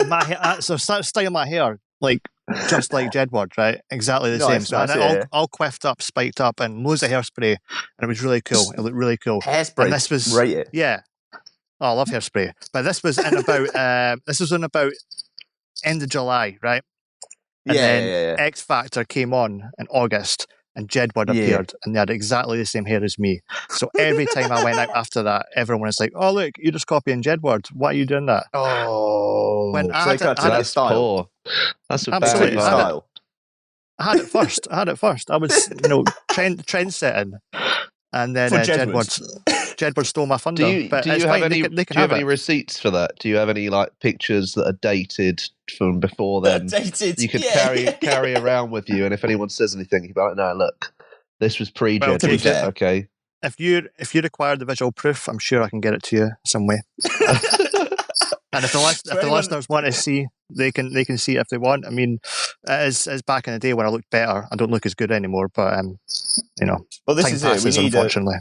My hair, so I started styling my hair like just like Jedward, right? Exactly the same. So all quiffed up, spiked up, and loads of hairspray, and it was really cool. It looked really cool. Hairspray, and this was right? Yeah. Oh, I love hairspray. But this was in about end of July, right? And then X Factor came on in August, and Jedward appeared, and they had exactly the same hair as me. So every time I went out after that, everyone was like, "Oh, look, you're just copying Jedward. Why are you doing that?" Oh, when I that's style. Poor. That's a bad style. I had it first. I was, trend setting, and then Jedward stole my thunder. Do you have any receipts for that? Do you have any like pictures that are dated from before then? You could carry around with you, and if anyone says anything, you'd be like, "No, look, this was pre-Jedward." To be fair, okay. If you require the visual proof, I'm sure I can get it to you some way. And if the listeners want to see, they can see it if they want. I mean, as back in the day when I looked better. I don't look as good anymore, but well, this time is passes, it. We need unfortunately.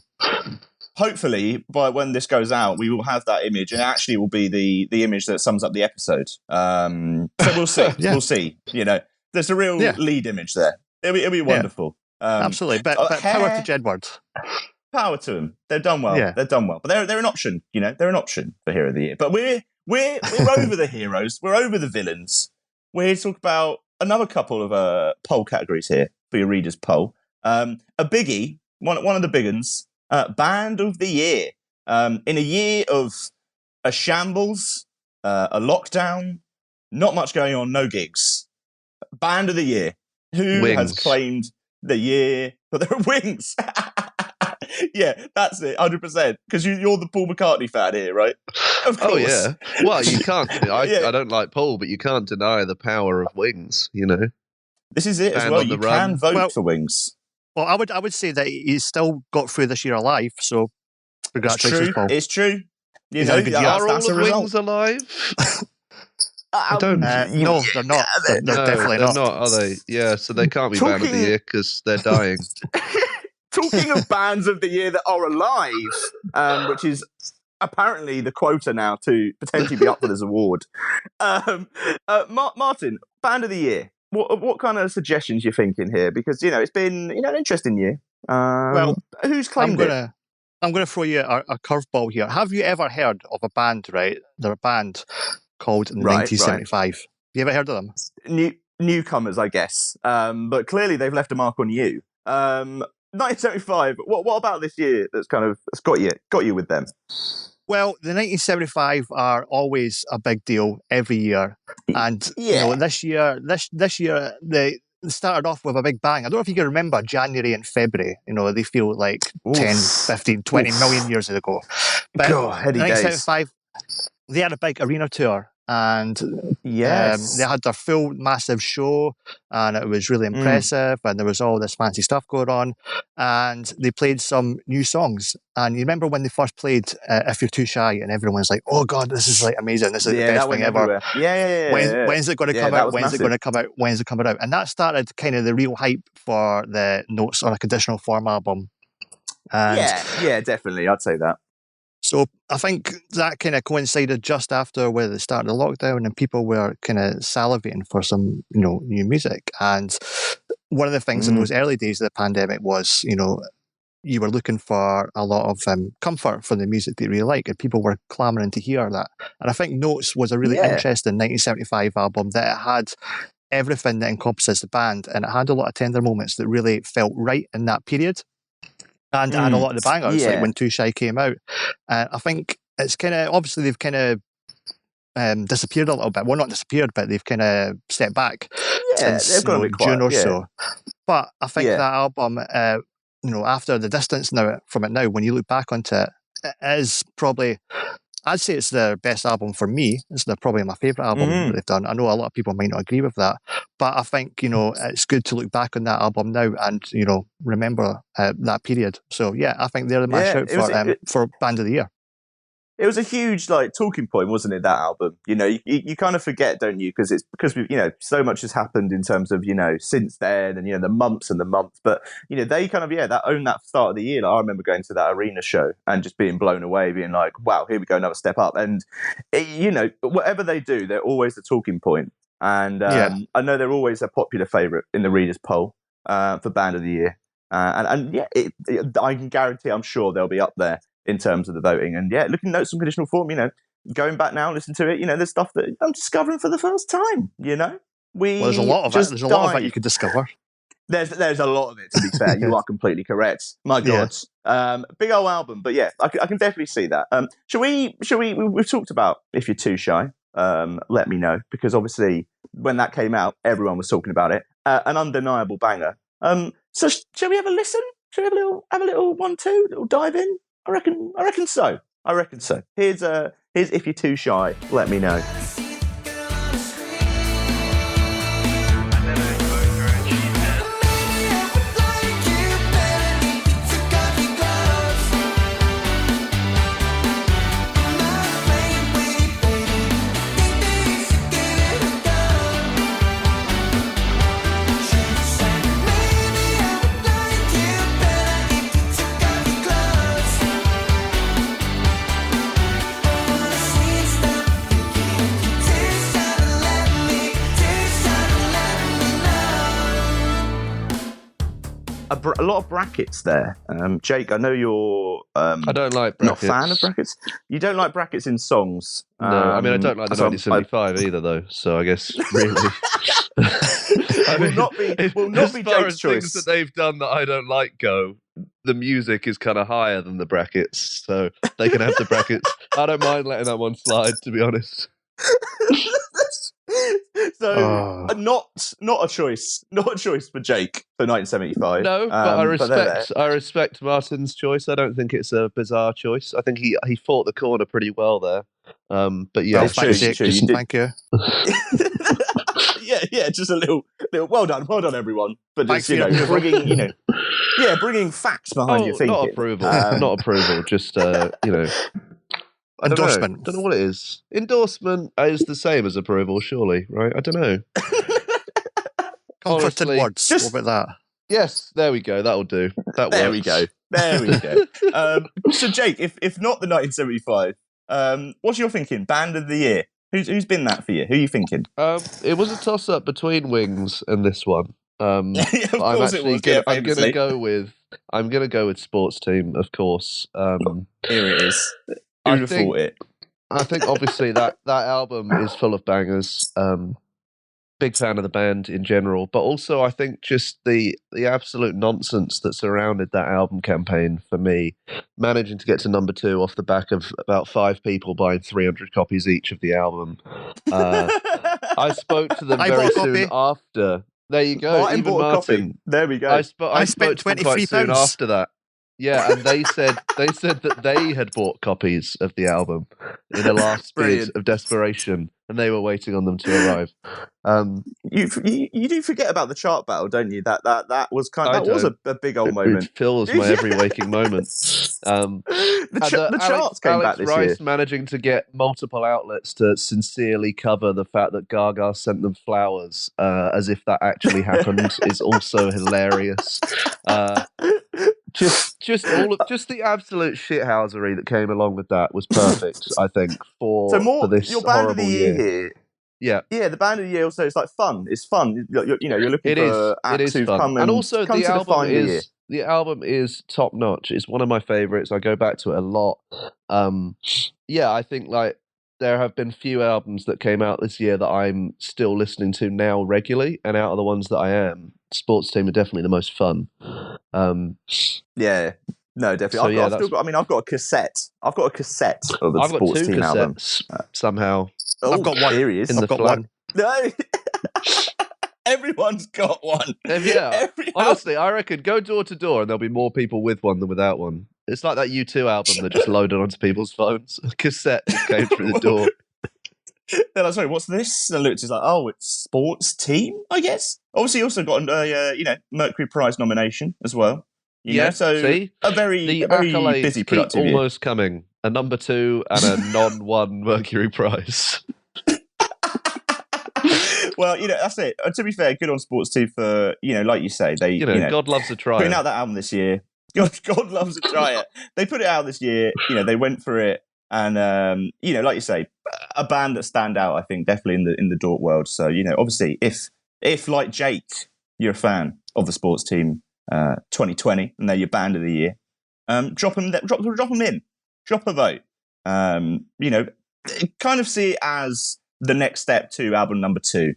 Hopefully, by when this goes out, we will have that image, and it actually will be the image that sums up the episode. So we'll see. We'll see. There's a real lead image there. It'll be wonderful. Absolutely. But power to Jedward. Power to them. They've done well. Yeah. They've done well. But they're an option. They're an option for Hero of the Year. But we're over the heroes. We're over the villains. We're here to talk about another couple of poll categories here for your readers' poll. A biggie, one of the big ones. Band of the Year. In a year of a shambles, a lockdown, not much going on, no gigs. Band of the Year. Who has claimed the year for their Wings? Yeah, that's it, 100%. Because you're the Paul McCartney fan here, right? Of course. Oh, yeah. Well, you can't. I don't like Paul, but you can't deny the power of Wings, This is it as well. You can vote for Wings. Well, I would say that he's still got through this year alive, so congratulations, Paul. It's true. Are all the Wings alive? I don't know. No, they're not. They're definitely not. Are they? Yeah, so they can't be Band of the Year because they're dying. Talking of bands of the year that are alive, which is apparently the quota now to potentially be up for this award. Martin, Band of the Year. What kind of suggestions you're thinking here? Because it's been an interesting year. Well, who's claimed it? I'm going to throw you a curveball here. Have you ever heard of a band? Right, they're a band called 1975. Have you ever heard of them? Newcomers, I guess. But clearly they've left a mark on you. 1975. What about this year that's got you with them? Well, the 1975 are always a big deal every year, and this year they started off with a big bang. I don't know if you can remember January and February. They feel like 10, 15, 20 million years ago. But 1975, they had a big arena tour. And they had their full massive show, and it was really impressive, and there was all this fancy stuff going on, and they played some new songs. And you remember when they first played If You're Too Shy, and everyone was like, "Oh God, this is like amazing, this is the best thing ever." When's it going to come out? When's it going to come out? When's it coming out? And that started kind of the real hype for the Notes on a Conditional Form album. And definitely, I'd say that. So I think that kind of coincided just after where they started the lockdown, and people were kind of salivating for some, new music. And one of the things in those early days of the pandemic was, you were looking for a lot of comfort from the music that you really like, and people were clamoring to hear that. And I think Notes was a really interesting 1975 album that had everything that encompasses the band, and it had a lot of tender moments that really felt right in that period. And had a lot of the bangers, like when Too Shy came out. I think it's kind of, obviously they've kind of disappeared a little bit. Well, not disappeared, but they've kind of stepped back since June or so. But I think that album, after the distance from it now, when you look back onto it, it is probably, I'd say it's their best album for me. It's probably my favourite album that they've done. I know a lot of people might not agree with that, but I think, it's good to look back on that album now and, remember that period. So, yeah, I think they're my shout for Band of the Year. It was a huge talking point, wasn't it? That album, you kind of forget, don't you? Because we, so much has happened in terms of since then, and the months and the months. But they kind of that owned that start of the year. Like, I remember going to that arena show and just being blown away, being like, "Wow, here we go, another step up." And whatever they do, they're always the talking point. And I know they're always a popular favourite in the readers' poll for Band of the Year. I can guarantee, I'm sure they'll be up there in terms of the voting. And looking at some conditional form, going back now, listen to it, there's stuff that I'm discovering for the first time, There's a lot of it. There's a lot of it you could discover. There's a lot of it, to be fair. You are completely correct. My God. Big old album, but I can definitely see that. We've talked about If You're Too Shy, let me know, because obviously when that came out, everyone was talking about it. An undeniable banger. So shall we have a listen? Shall we have a little 1-2, little dive in? I reckon so. Here's If You're Too Shy, let me know. A lot of brackets there. Jake, I know you're I don't like brackets. Not a fan of brackets. You don't like brackets in songs. No, I mean, I don't like the 1975 either, though. So I guess really, will not be Jake's choice. Things that they've done that I don't like go. The music is kind of higher than the brackets, so they can have the brackets. I don't mind letting that one slide, to be honest. So not a choice for Jake for 1975. No, but I respect Martin's choice. I don't think it's a bizarre choice. I think he fought the corner pretty well there. But yeah, thank you. yeah, just a little. Well done, everyone. But just bringing facts behind your thinking. Not approval. Just endorsement. Don't know what it is. Endorsement is the same as approval, surely, right? I don't know. Comforted words. What about that? Yes, there we go. That'll do. There we go. So, Jake, if not the 1975, what's your thinking? Band of the Year. Who's been that for you? Who are you thinking? It was a toss-up between Wings and this one. I'm gonna go with Sports Team, of course. Here it is. Who'd have thought it? I think obviously that album is full of bangers. Big fan of the band in general, but also I think just the absolute nonsense that surrounded that album campaign for me, managing to get to number 2 off the back of about 5 people buying 300 copies each of the album. I spoke to them very soon after. There you go. Martin bought a copy. There we go. I spent 23 soon after that. Yeah, and they said that they had bought copies of the album in a last bid of desperation, and they were waiting on them to arrive. You do forget about the chart battle, don't you? That was a big old moment. It fills my every waking moment. The charts came back this Rice year. Managing to get multiple outlets to sincerely cover the fact that Gaga sent them flowers, as if that actually happened, is also hilarious. Just the absolute shithousery that came along with that was perfect, I think, for this your band of the year horrible here. Yeah, the band of the year also is like fun. It's fun. You're looking for acts who've come and also come the album is top notch. It's one of my favorites. I go back to it a lot. I think there have been few albums that came out this year that I'm still listening to now regularly, and out of the ones that I am, Sports Team are definitely the most fun. Yeah. No, definitely. So, I've got a cassette. I've got a cassette of the I've got Sports 2 Team album. cassettes somehow. I've got one. Serious. In the got flat. one. No. Everyone's got one. Yeah, honestly, I reckon go door to door and there'll be more people with one than without one. It's like that U2 album that just loaded onto people's phones. A cassette just came through the door. They're like, sorry, what's this? And Lutz is like, oh, it's Sports Team, I guess. Obviously, also got a Mercury Prize nomination as well. You know, so see? a very accolades busy, keep productive year. almost coming. A number 2 and a non-1 Mercury Prize. Well, that's it. To be fair, good on Sports Team for, like you say, they, God loves a try. putting out that album this year. God loves a try it. They put it out this year. They went for it, and like you say, a band that stand out. I think definitely in the Dork world. So obviously, if like Jake, you're a fan of the Sports Team 2020, and they're your band of the year, drop them in, drop a vote. Kind of see it as the next step to album number 2.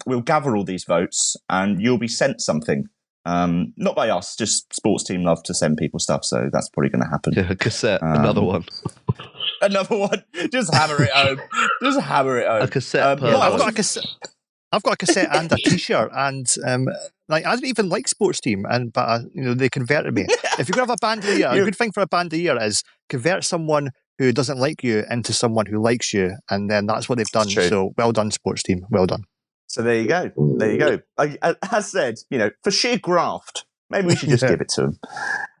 We'll gather all these votes and you'll be sent something. Not by us, just Sports Team love to send people stuff, so that's probably going to happen. Yeah, a cassette, another one. Another one. Just hammer it home. A cassette per I've got a cassette and a T-shirt, and I didn't even like Sports Team, but they converted me. If you're going to have a band of the year, a good thing for a band of the year is convert someone who doesn't like you into someone who likes you, and then that's what they've done. So well done, Sports Team. Well done. So there you go. As said, for sheer graft, maybe we should just give it to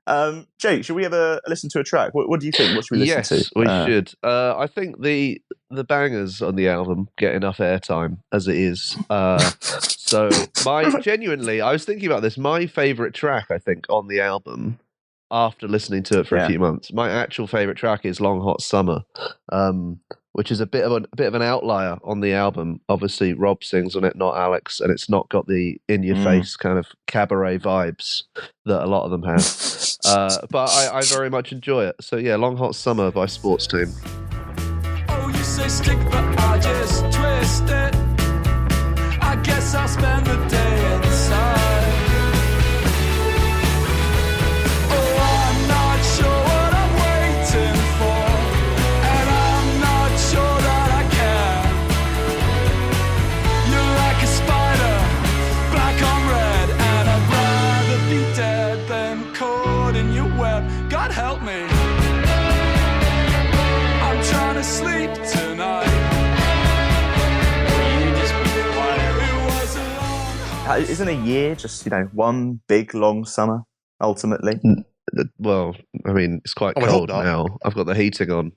them. Jake, should we have a listen to a track? What do you think? What should we listen to? Yes, we should. I think the bangers on the album get enough airtime as it is. So genuinely, I was thinking about this. My favourite track, I think, on the album, after listening to it for a few months, my actual favourite track is "Long Hot Summer," which is a bit of an outlier on the album. Obviously, Rob sings on it, not Alex, and it's not got the in-your-face kind of cabaret vibes that a lot of them have. But I very much enjoy it. So yeah, "Long Hot Summer" by Sports Team. Oh, you say stick, but I just twist it. I guess I'll spend the day inside. God help me, I'm trying to sleep tonight. Isn't a year just one big long summer ultimately? Well, I mean, it's quite cold now. I've got the heating on.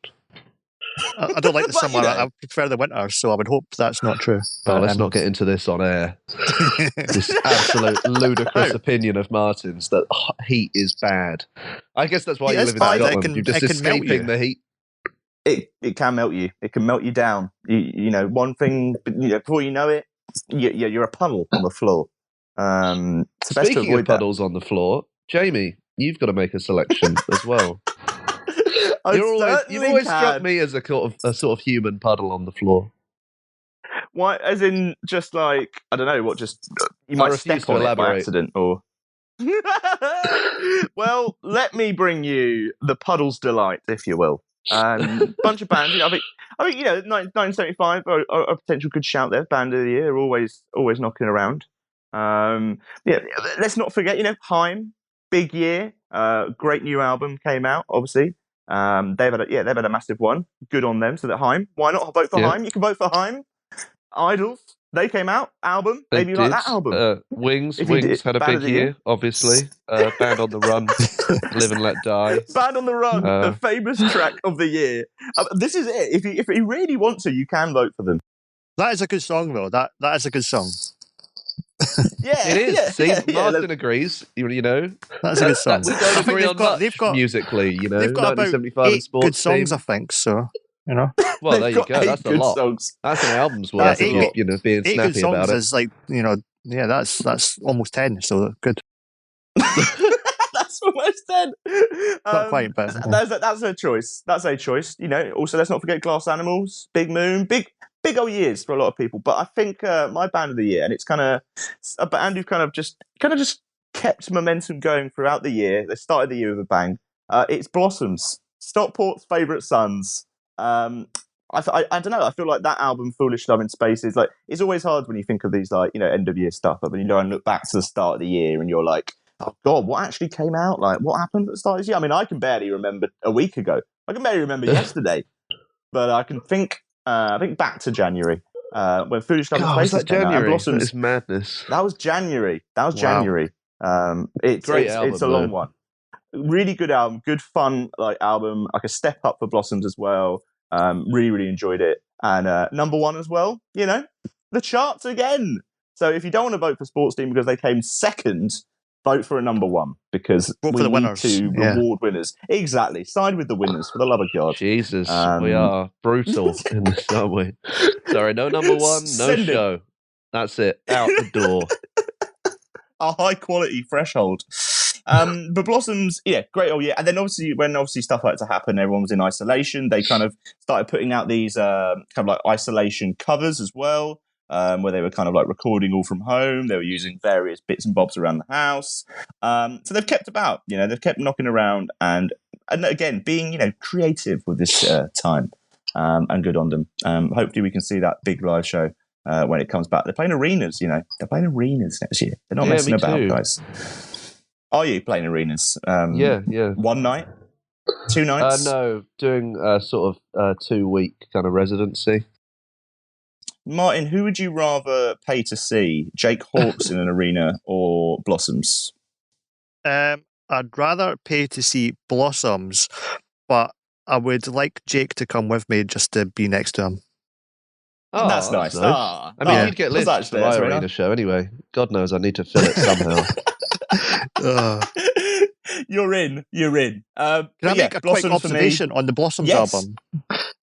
I don't like the summer. I prefer the winter, so I would hope that's not true. But let's not get into this on air. This absolute ludicrous opinion of Martin's that heat is bad. I guess that's why you live in Scotland. You're just escaping the heat. It can melt you. It can melt you down. One thing. Before you know it, you're a puddle on the floor. Speaking of puddles on the floor, Jamie, you've got to make a selection as well. You've always struck me as a sort of human puddle on the floor. Why? As in, just like I don't know what. Just you might step on it by accident, or. Well, let me bring you the Puddle's Delight, if you will. Bunch of bands. I think 1975 are a potential good shout there. Band of the year, always knocking around. Let's not forget. Haim, big year. Great new album came out. Obviously. They've had a massive one. Good on them. So that Haim, why not vote for Haim? You can vote for Haim. Idols, they came out. Album, maybe you like that album. Wings had a big year, obviously. Band on the Run, Live and Let Die. Band on the Run, the famous track of the year. This is it. If you really want to, you can vote for them. That is a good song, though. That is a good song. Yeah, it is. Yeah, See, Martin agrees. That's a good song. We don't agree on much musically. They've got about 8 good songs, I think. So Well, there you go. That's a lot. Songs. That's an album's worth. Being snappy good songs about it. Is like that's almost 10. So good. That's It's almost dead. Not quite, but that's a choice. That's a choice. You know. Also, let's not forget Glass Animals, Big Moon, big old years for a lot of people. But I think my band of the year, and it's kind of a band who've kind of just kept momentum going throughout the year. They started the year with a bang. It's Blossoms, Stockport's favourite sons. I don't know. I feel like that album, Foolish Love in Spaces, like it's always hard when you think of these like end of year stuff. But when you go and look back to the start of the year, and you're like, oh God, what actually came out? Like what happened at the start of this year? I mean, I can barely remember a week ago. I can barely remember yesterday. But I can think back to January when Foolish Love in Spaces came out. And Blossoms, that is madness. That was January. Wow. January. It's a long one. Really good album, good fun album, like a step up for Blossoms as well. Really enjoyed it, and number one as well. You know, the charts again. So if you don't want to vote for Sports Team because they came second, vote for a number one because we need to reward winners. Exactly, side with the winners for the love of God. Jesus, we are brutal in this, aren't we? Sorry, no number one, no show. That's it, out the door. A high quality threshold. But Blossoms, great all year. And then when stuff like that happened, everyone was in isolation. They kind of started putting out these kind of like isolation covers as well, where they were kind of like recording all from home. They were using various bits and bobs around the house. So they've kept about, they've kept knocking around and again, being, creative with this time, and good on them. Hopefully we can see that big live show when it comes back. They're playing arenas, they're playing arenas next year. They're not messing about, guys. Are you playing arenas? Yeah. 1 night? 2 nights? No, doing a sort of 2-week kind of residency. Martin, who would you rather pay to see? Jake Hawkes in an arena or Blossoms? I'd rather pay to see Blossoms, but I would like Jake to come with me just to be next to him. Oh, that's nice. I mean, you'd get lists for my arena show anyway. God knows I need to fill it somehow. You're in. Can I make a quick observation on the Blossoms album?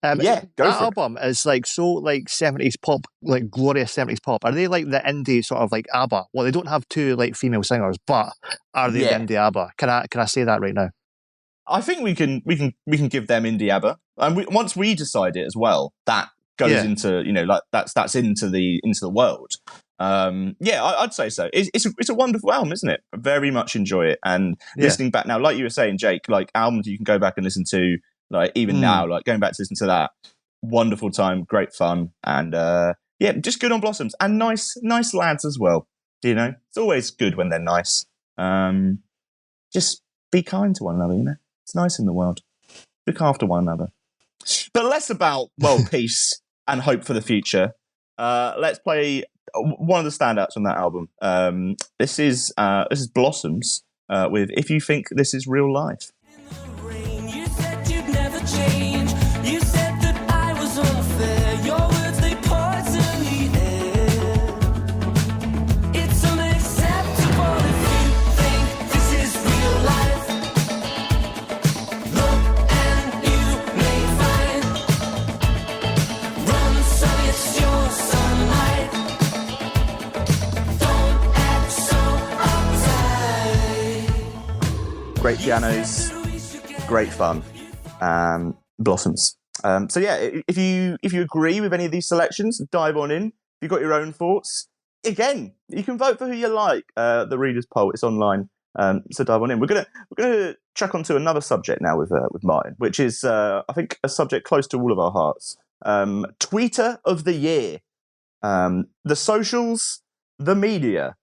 Go for album is like so like 70s pop, like glorious 70s pop. Are they like the indie sort of like ABBA? Well, they don't have 2 like female singers, but are they the indie ABBA? Can I say that right now? I think we can give them indie ABBA, and once we decide it as well, that goes into that's into the world. I'd say so. It's a wonderful album, isn't it? I very much enjoy it. And listening back now, like you were saying, Jake, like albums you can go back and listen to, like even now, like going back to listen to that, wonderful time, great fun, and just good on Blossoms and nice lads as well. It's always good when they're nice. Just be kind to one another. It's nice in the world. Look after one another. But less about world peace and hope for the future. Let's play one of the standouts on that album. This is Blossoms with "If You Think This Is Real Life." You said you'd never change. You said that I was unfair. Your words, they poison the air. It's unacceptable if you think this is real life. Look and you may find. Run, son, it's your sunlight. Don't act so uptight. Great pianos, great fun. Blossoms. If you agree with any of these selections, dive on in. If you've got your own thoughts, again, you can vote for who you like. The Reader's Poll, it's online, so dive on in. We're gonna chuck onto another subject now with Martin, which is I think a subject close to all of our hearts. Tweeter of the year, the socials, the media.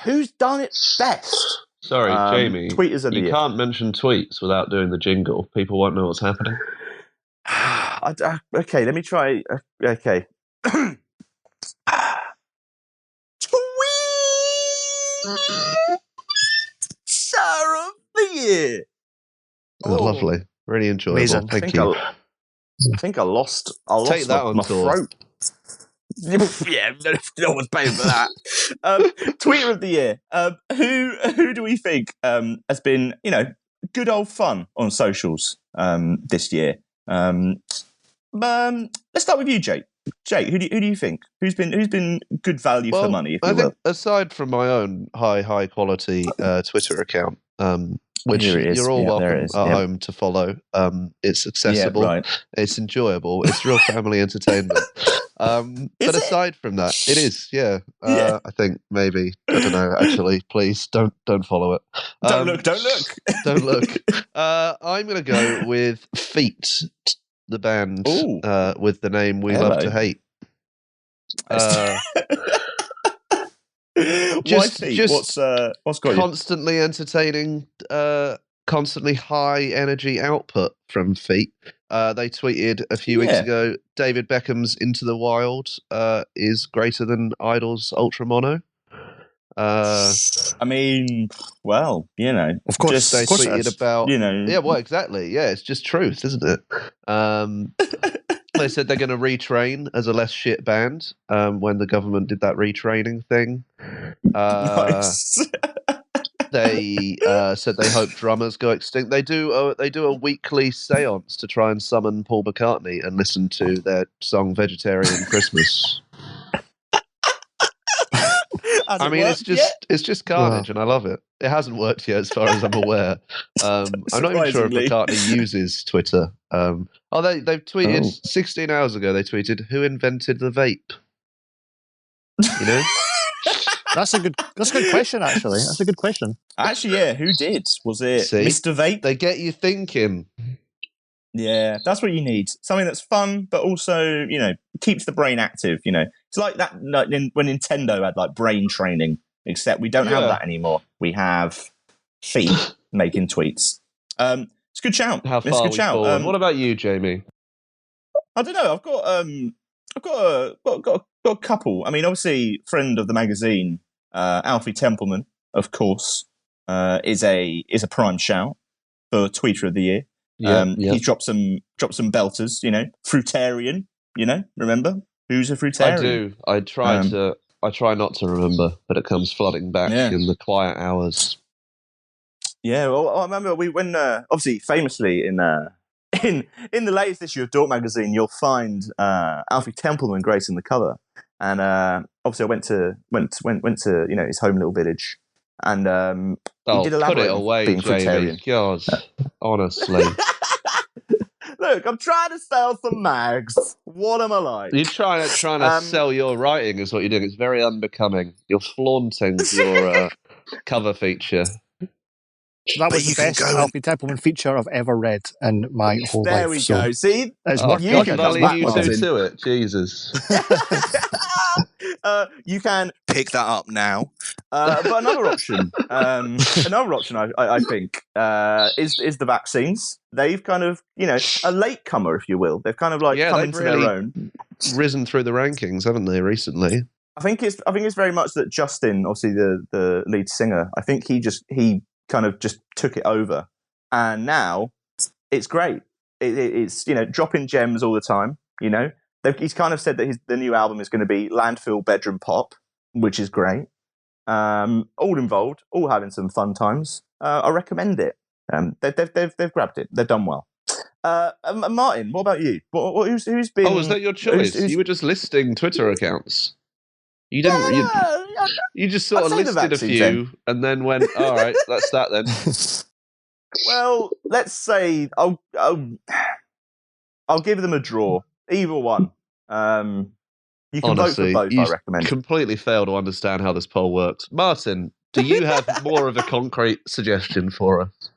Who's done it best? Sorry, Jamie. Tweeters of the year. You can't mention tweets without doing the jingle. People won't know what's happening. Okay, let me try. Okay. Tweeter of the year. Lovely. Really enjoyable. Amazing. Thank you. I think I lost Take that on my tour. throat. Yeah, no one's paying for that. Tweeter of the year. Who do we think has been, good old fun on socials this year? Let's start with you, Jake. Jake, who do you think? Who's been good value for money? If I you will? think aside from my own high quality Twitter account, which Here it is. you're all Yeah, there welcome it is. at Yeah. home to follow. It's accessible, Yeah, right. it's enjoyable, it's real family entertainment. But aside from that, it is, yeah. I think maybe, I don't know. Actually, please don't follow it. Don't look. Don't look. I'm going to go with Feet, the band with the name We Love to Hate. Why Feet? What's got constantly you? Entertaining, constantly high energy output from Feet. They tweeted a few weeks ago, David Beckham's Into the Wild is greater than Idol's Ultra Mono. I mean, well, you know, of course they tweeted about, you know, yeah, well, exactly, yeah, it's just truth, isn't it? They said they're going to retrain as a less shit band when the government did that retraining thing. Nice. They said they hope drummers go extinct. They do a weekly seance to try and summon Paul McCartney and listen to their song "Vegetarian Christmas." I mean, it's just carnage, and I love it. It hasn't worked yet, as far as I'm aware. I'm not even sure if McCartney uses Twitter. They've tweeted 16 hours ago. They tweeted, "Who invented the vape?" You know. That's a good question, actually. That's a good question. Actually, yeah, who did? Was it Mr. Vape? They get you thinking. Yeah, that's what you need. Something that's fun, but also, you know, keeps the brain active, you know. It's like that when Nintendo had, like, brain training, except we don't have that anymore. We have Feet making tweets. It's a good shout. How far it's a good shout. What about you, Jamie? I don't know. I've got a couple. I mean, obviously, friend of the magazine, Alfie Templeman, of course, is a prime shout for Tweeter of the Year. He's dropped some belters. You know, Fruitarian. You know, remember who's a Fruitarian? I do. I try not to remember, but it comes flooding back in the quiet hours. Yeah, well, I remember when obviously famously in the latest issue of Dork magazine, you'll find Alfie Templeman gracing the cover, and obviously I went to you know, his home little village, and he did elaborate put it away, being Jamie. God, honestly. Look, I'm trying to sell some mags. What am I like? You're trying to sell your writing is what you're doing. It's very unbecoming. You're flaunting your cover feature. That was the best Alfie Templeman feature I've ever read in my whole life. There we go. See? You can leave you two to it. Jesus. You can pick that up now. But another option, I think, is the vaccines. They've kind of, you know, a latecomer, if you will. They've kind of like come into their own, risen through the rankings, haven't they, recently? I think it's very much that Justin, obviously the lead singer, I think he kind of just took it over, and now it's great. It's, you know, dropping gems all the time. You know, he's kind of said that the new album is going to be landfill bedroom pop, which is great. All involved, all having some fun times. I recommend it. They've grabbed it. They've done well. Martin, what about you? Who's been? Oh, was that your choice? You were just listing Twitter accounts. You didn't. You just sort of listed a few and then went, all right, that's that then. Well, let's say I'll give them a draw. Either one. You can Honestly, vote for both, I recommend. Completely fail to understand how this poll works. Martin, do you have more of a concrete suggestion for us?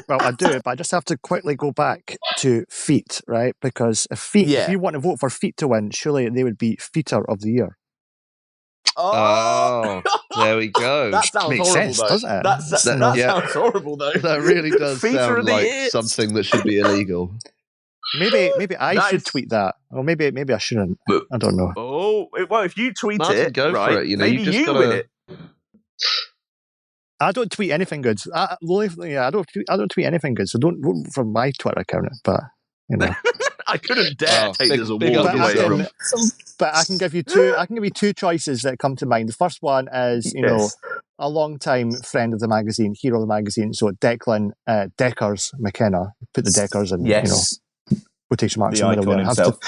Well, I do, but I just have to quickly go back to Feet, right? Because if you want to vote for Feet to win, surely they would be Feeter of the Year. Oh, there we go. That sounds Makes horrible, sense, though. doesn't it? That sounds horrible, though. That really does Feature sound of the like year. something that should be illegal. Maybe I should tweet that, or maybe I shouldn't. I don't know. Oh, well, if you tweet Martin, it, go right, for it. You know, maybe just you gotta... win it. I don't tweet anything good. I don't tweet anything good. So don't vote for my Twitter account. But you know, I couldn't dare take this award away from. But I can give you two. I can give you two choices that come to mind. The first one is, you know, a long-time friend of the magazine, hero of the magazine. So Declan Deckers McKenna. Put the Deckers in, you know, quotation marks in the middle there. Of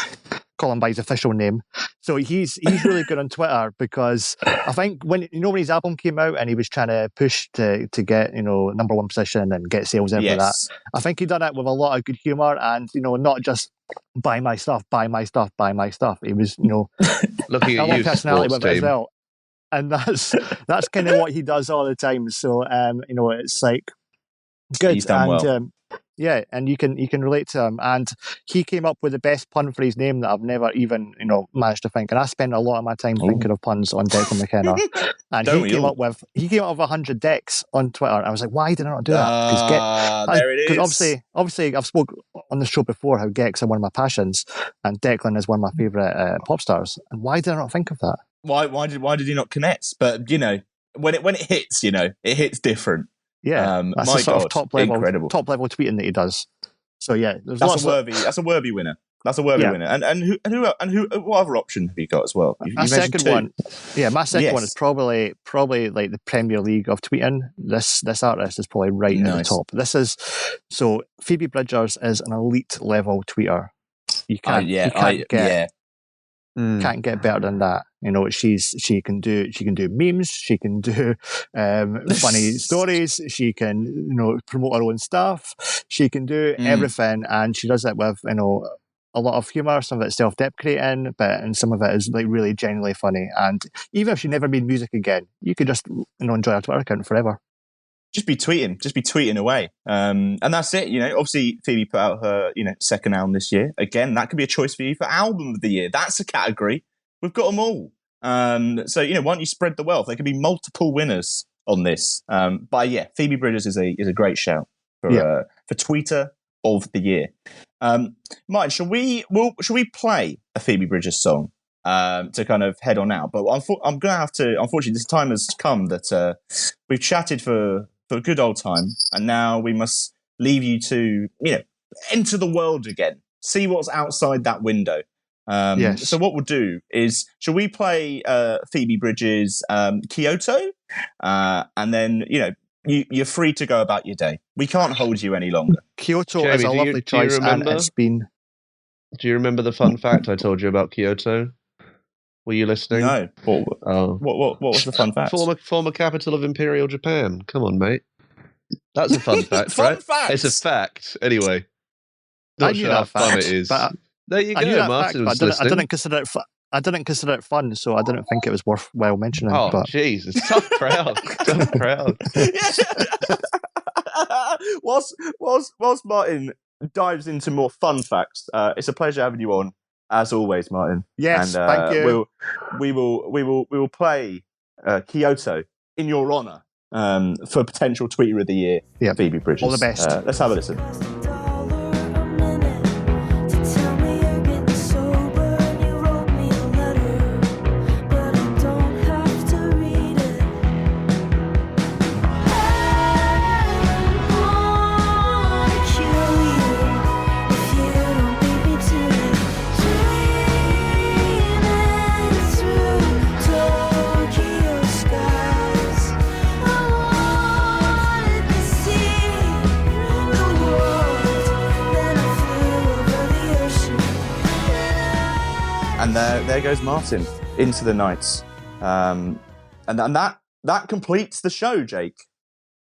call him by his official name. So he's really good on Twitter because I think when his album came out and he was trying to push to get number one position and get sales in for that. I think he done it with a lot of good humour and not just buy my stuff, buy my stuff, buy my stuff. He was looking at a lot you, of personality with it as team. well. And that's kind of what he does all the time. So it's like good. He's done well. Yeah, and you can relate to him. And he came up with the best pun for his name that I've never even managed to think. And I spend a lot of my time thinking of puns on Declan McKenna. And he came up with 100 decks on Twitter. I was like, why did I not do that? There it is. Because obviously, I've spoke on the show before how Gex are one of my passions, and Declan is one of my favourite pop stars. And why did I not think of that? Why did he not connect? But when it hits, it hits different. Yeah, that's my the sort God, of top level tweeting that he does. So yeah, that's a worthy winner. That's a worthy winner. And who? What other option have you got as well? My second one is probably like the Premier League of tweeting. This artist is probably right at the top. This is Phoebe Bridgers is an elite level tweeter. You can't can't get better than that. She can do memes, she can do funny stories, she can promote her own stuff, she can do everything, and she does it with a lot of humour. Some of it's self-deprecating, and some of it is like really genuinely funny. And even if she never made music again, you could just enjoy her Twitter account forever. Just be tweeting away. And that's it. Obviously Phoebe put out her, second album this year. Again, that could be a choice for you for album of the year. That's a category. We've got them all. So, why don't you spread the wealth? There could be multiple winners on this. But yeah, Phoebe Bridgers is a great shout for tweeter of the year. Martin, shall we play a Phoebe Bridgers song to kind of head on out? But I'm going to have to, unfortunately, this time has come that we've chatted for a good old time, and now we must leave you to, enter the world again, see what's outside that window. Yes. So what we'll do is, shall we play Phoebe Bridgers' Kyoto? And then, you're free to go about your day. We can't hold you any longer. Kyoto Jamie, is a lovely choice, and it's been... Do you remember the fun fact I told you about Kyoto? Were you listening? No. What was the fun fact? Former capital of Imperial Japan. Come on, mate. That's a fun fact, right? Fact. It's a fact. Anyway. I Not knew sure that how fun fact, it is. but There you I knew go, that Martin fact, was but I didn't consider it I didn't consider it fun, so I didn't think it was worthwhile mentioning. Oh, but jeez. It's tough crowd. Tough crowd. Whilst Martin dives into more fun facts, it's a pleasure having you on, as always, Martin. Yes, and, thank you. We will play Kyoto in your honour for potential Tweeter of the Year, Phoebe Bridgers. All the best. Let's have a listen. And there goes Martin into the night, and that completes the show, Jake.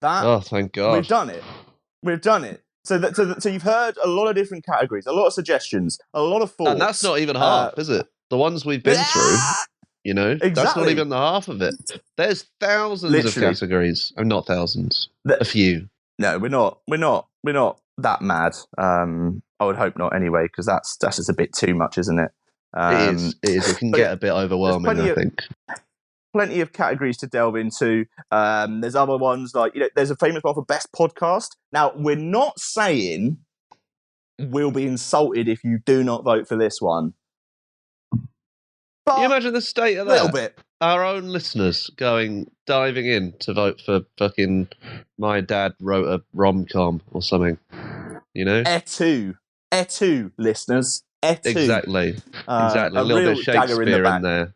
Oh, thank God! We've done it. So you've heard a lot of different categories, a lot of suggestions, a lot of thoughts, and that's not even half, is it? The ones we've been through, exactly. That's not even the half of it. There's thousands of categories. Oh, not thousands. A few. No, we're not that mad. I would hope not, anyway, because that's just a bit too much, isn't it? It is. It can get a bit overwhelming, I think. Plenty of categories to delve into. There's other ones like, there's a famous one for best podcast. Now, we're not saying we'll be insulted if you do not vote for this one. But can you imagine the state of that? A little bit. Our own listeners diving in to vote for fucking My Dad Wrote a Rom-Com or something. Et tu, listeners. Exactly. A little bit of Shakespeare in there.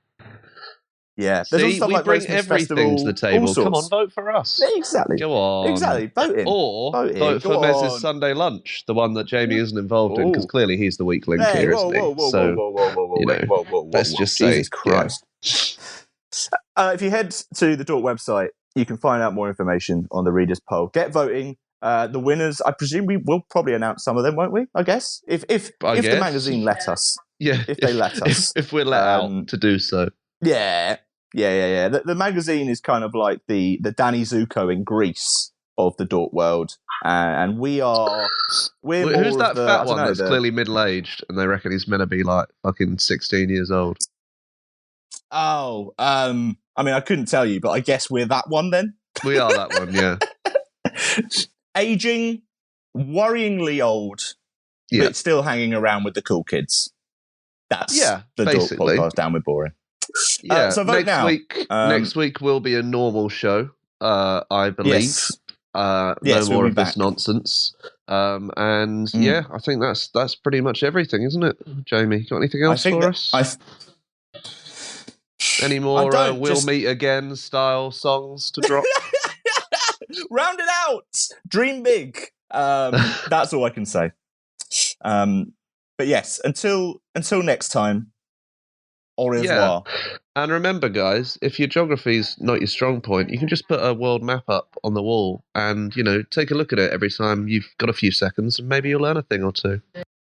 Yeah, there's See, we like bring Roast Smith's everything to the Festival, table. Come on, vote for us. Exactly. Go on. Exactly. Vote in. Or Vote in. vote Go for Mez's on. Sunday lunch, the one that Jamie isn't involved in, because Ooh. clearly he's the weak link Hey, here, whoa, isn't he? whoa, whoa, So, whoa, whoa, whoa, whoa, you know, wait, whoa, whoa, whoa, let's whoa. just say, Jesus Christ. If you head to the Dork website, you can find out more information on the readers' poll. Get voting. The winners, I presume we will probably announce some of them, won't we? I guess. If the magazine let us. Yeah. If they let us. If we're let out to do so. Yeah. The magazine is kind of like the Danny Zuko in Greece of the Dork world. And we're Who's that the, fat one that's clearly middle-aged and they reckon he's meant to be like fucking 16 years old? Oh, I mean, I couldn't tell you, but I guess we're that one then. We are that one, yeah. Aging, worryingly old, but still hanging around with the cool kids. That's the basically. Dork podcast, Down with Boring. Yeah, so vote next week will be a normal show, I believe. Yes. No more of this nonsense. Yeah, I think that's pretty much everything, isn't it, Jamie? Got anything else for us? Any more We'll Meet Again style songs to drop? Round it out! Dream big! That's all I can say. But yes, until next time, au revoir. Yeah. And remember, guys, if your geography's not your strong point, you can just put a world map up on the wall and, take a look at it every time you've got a few seconds and maybe you'll learn a thing or two.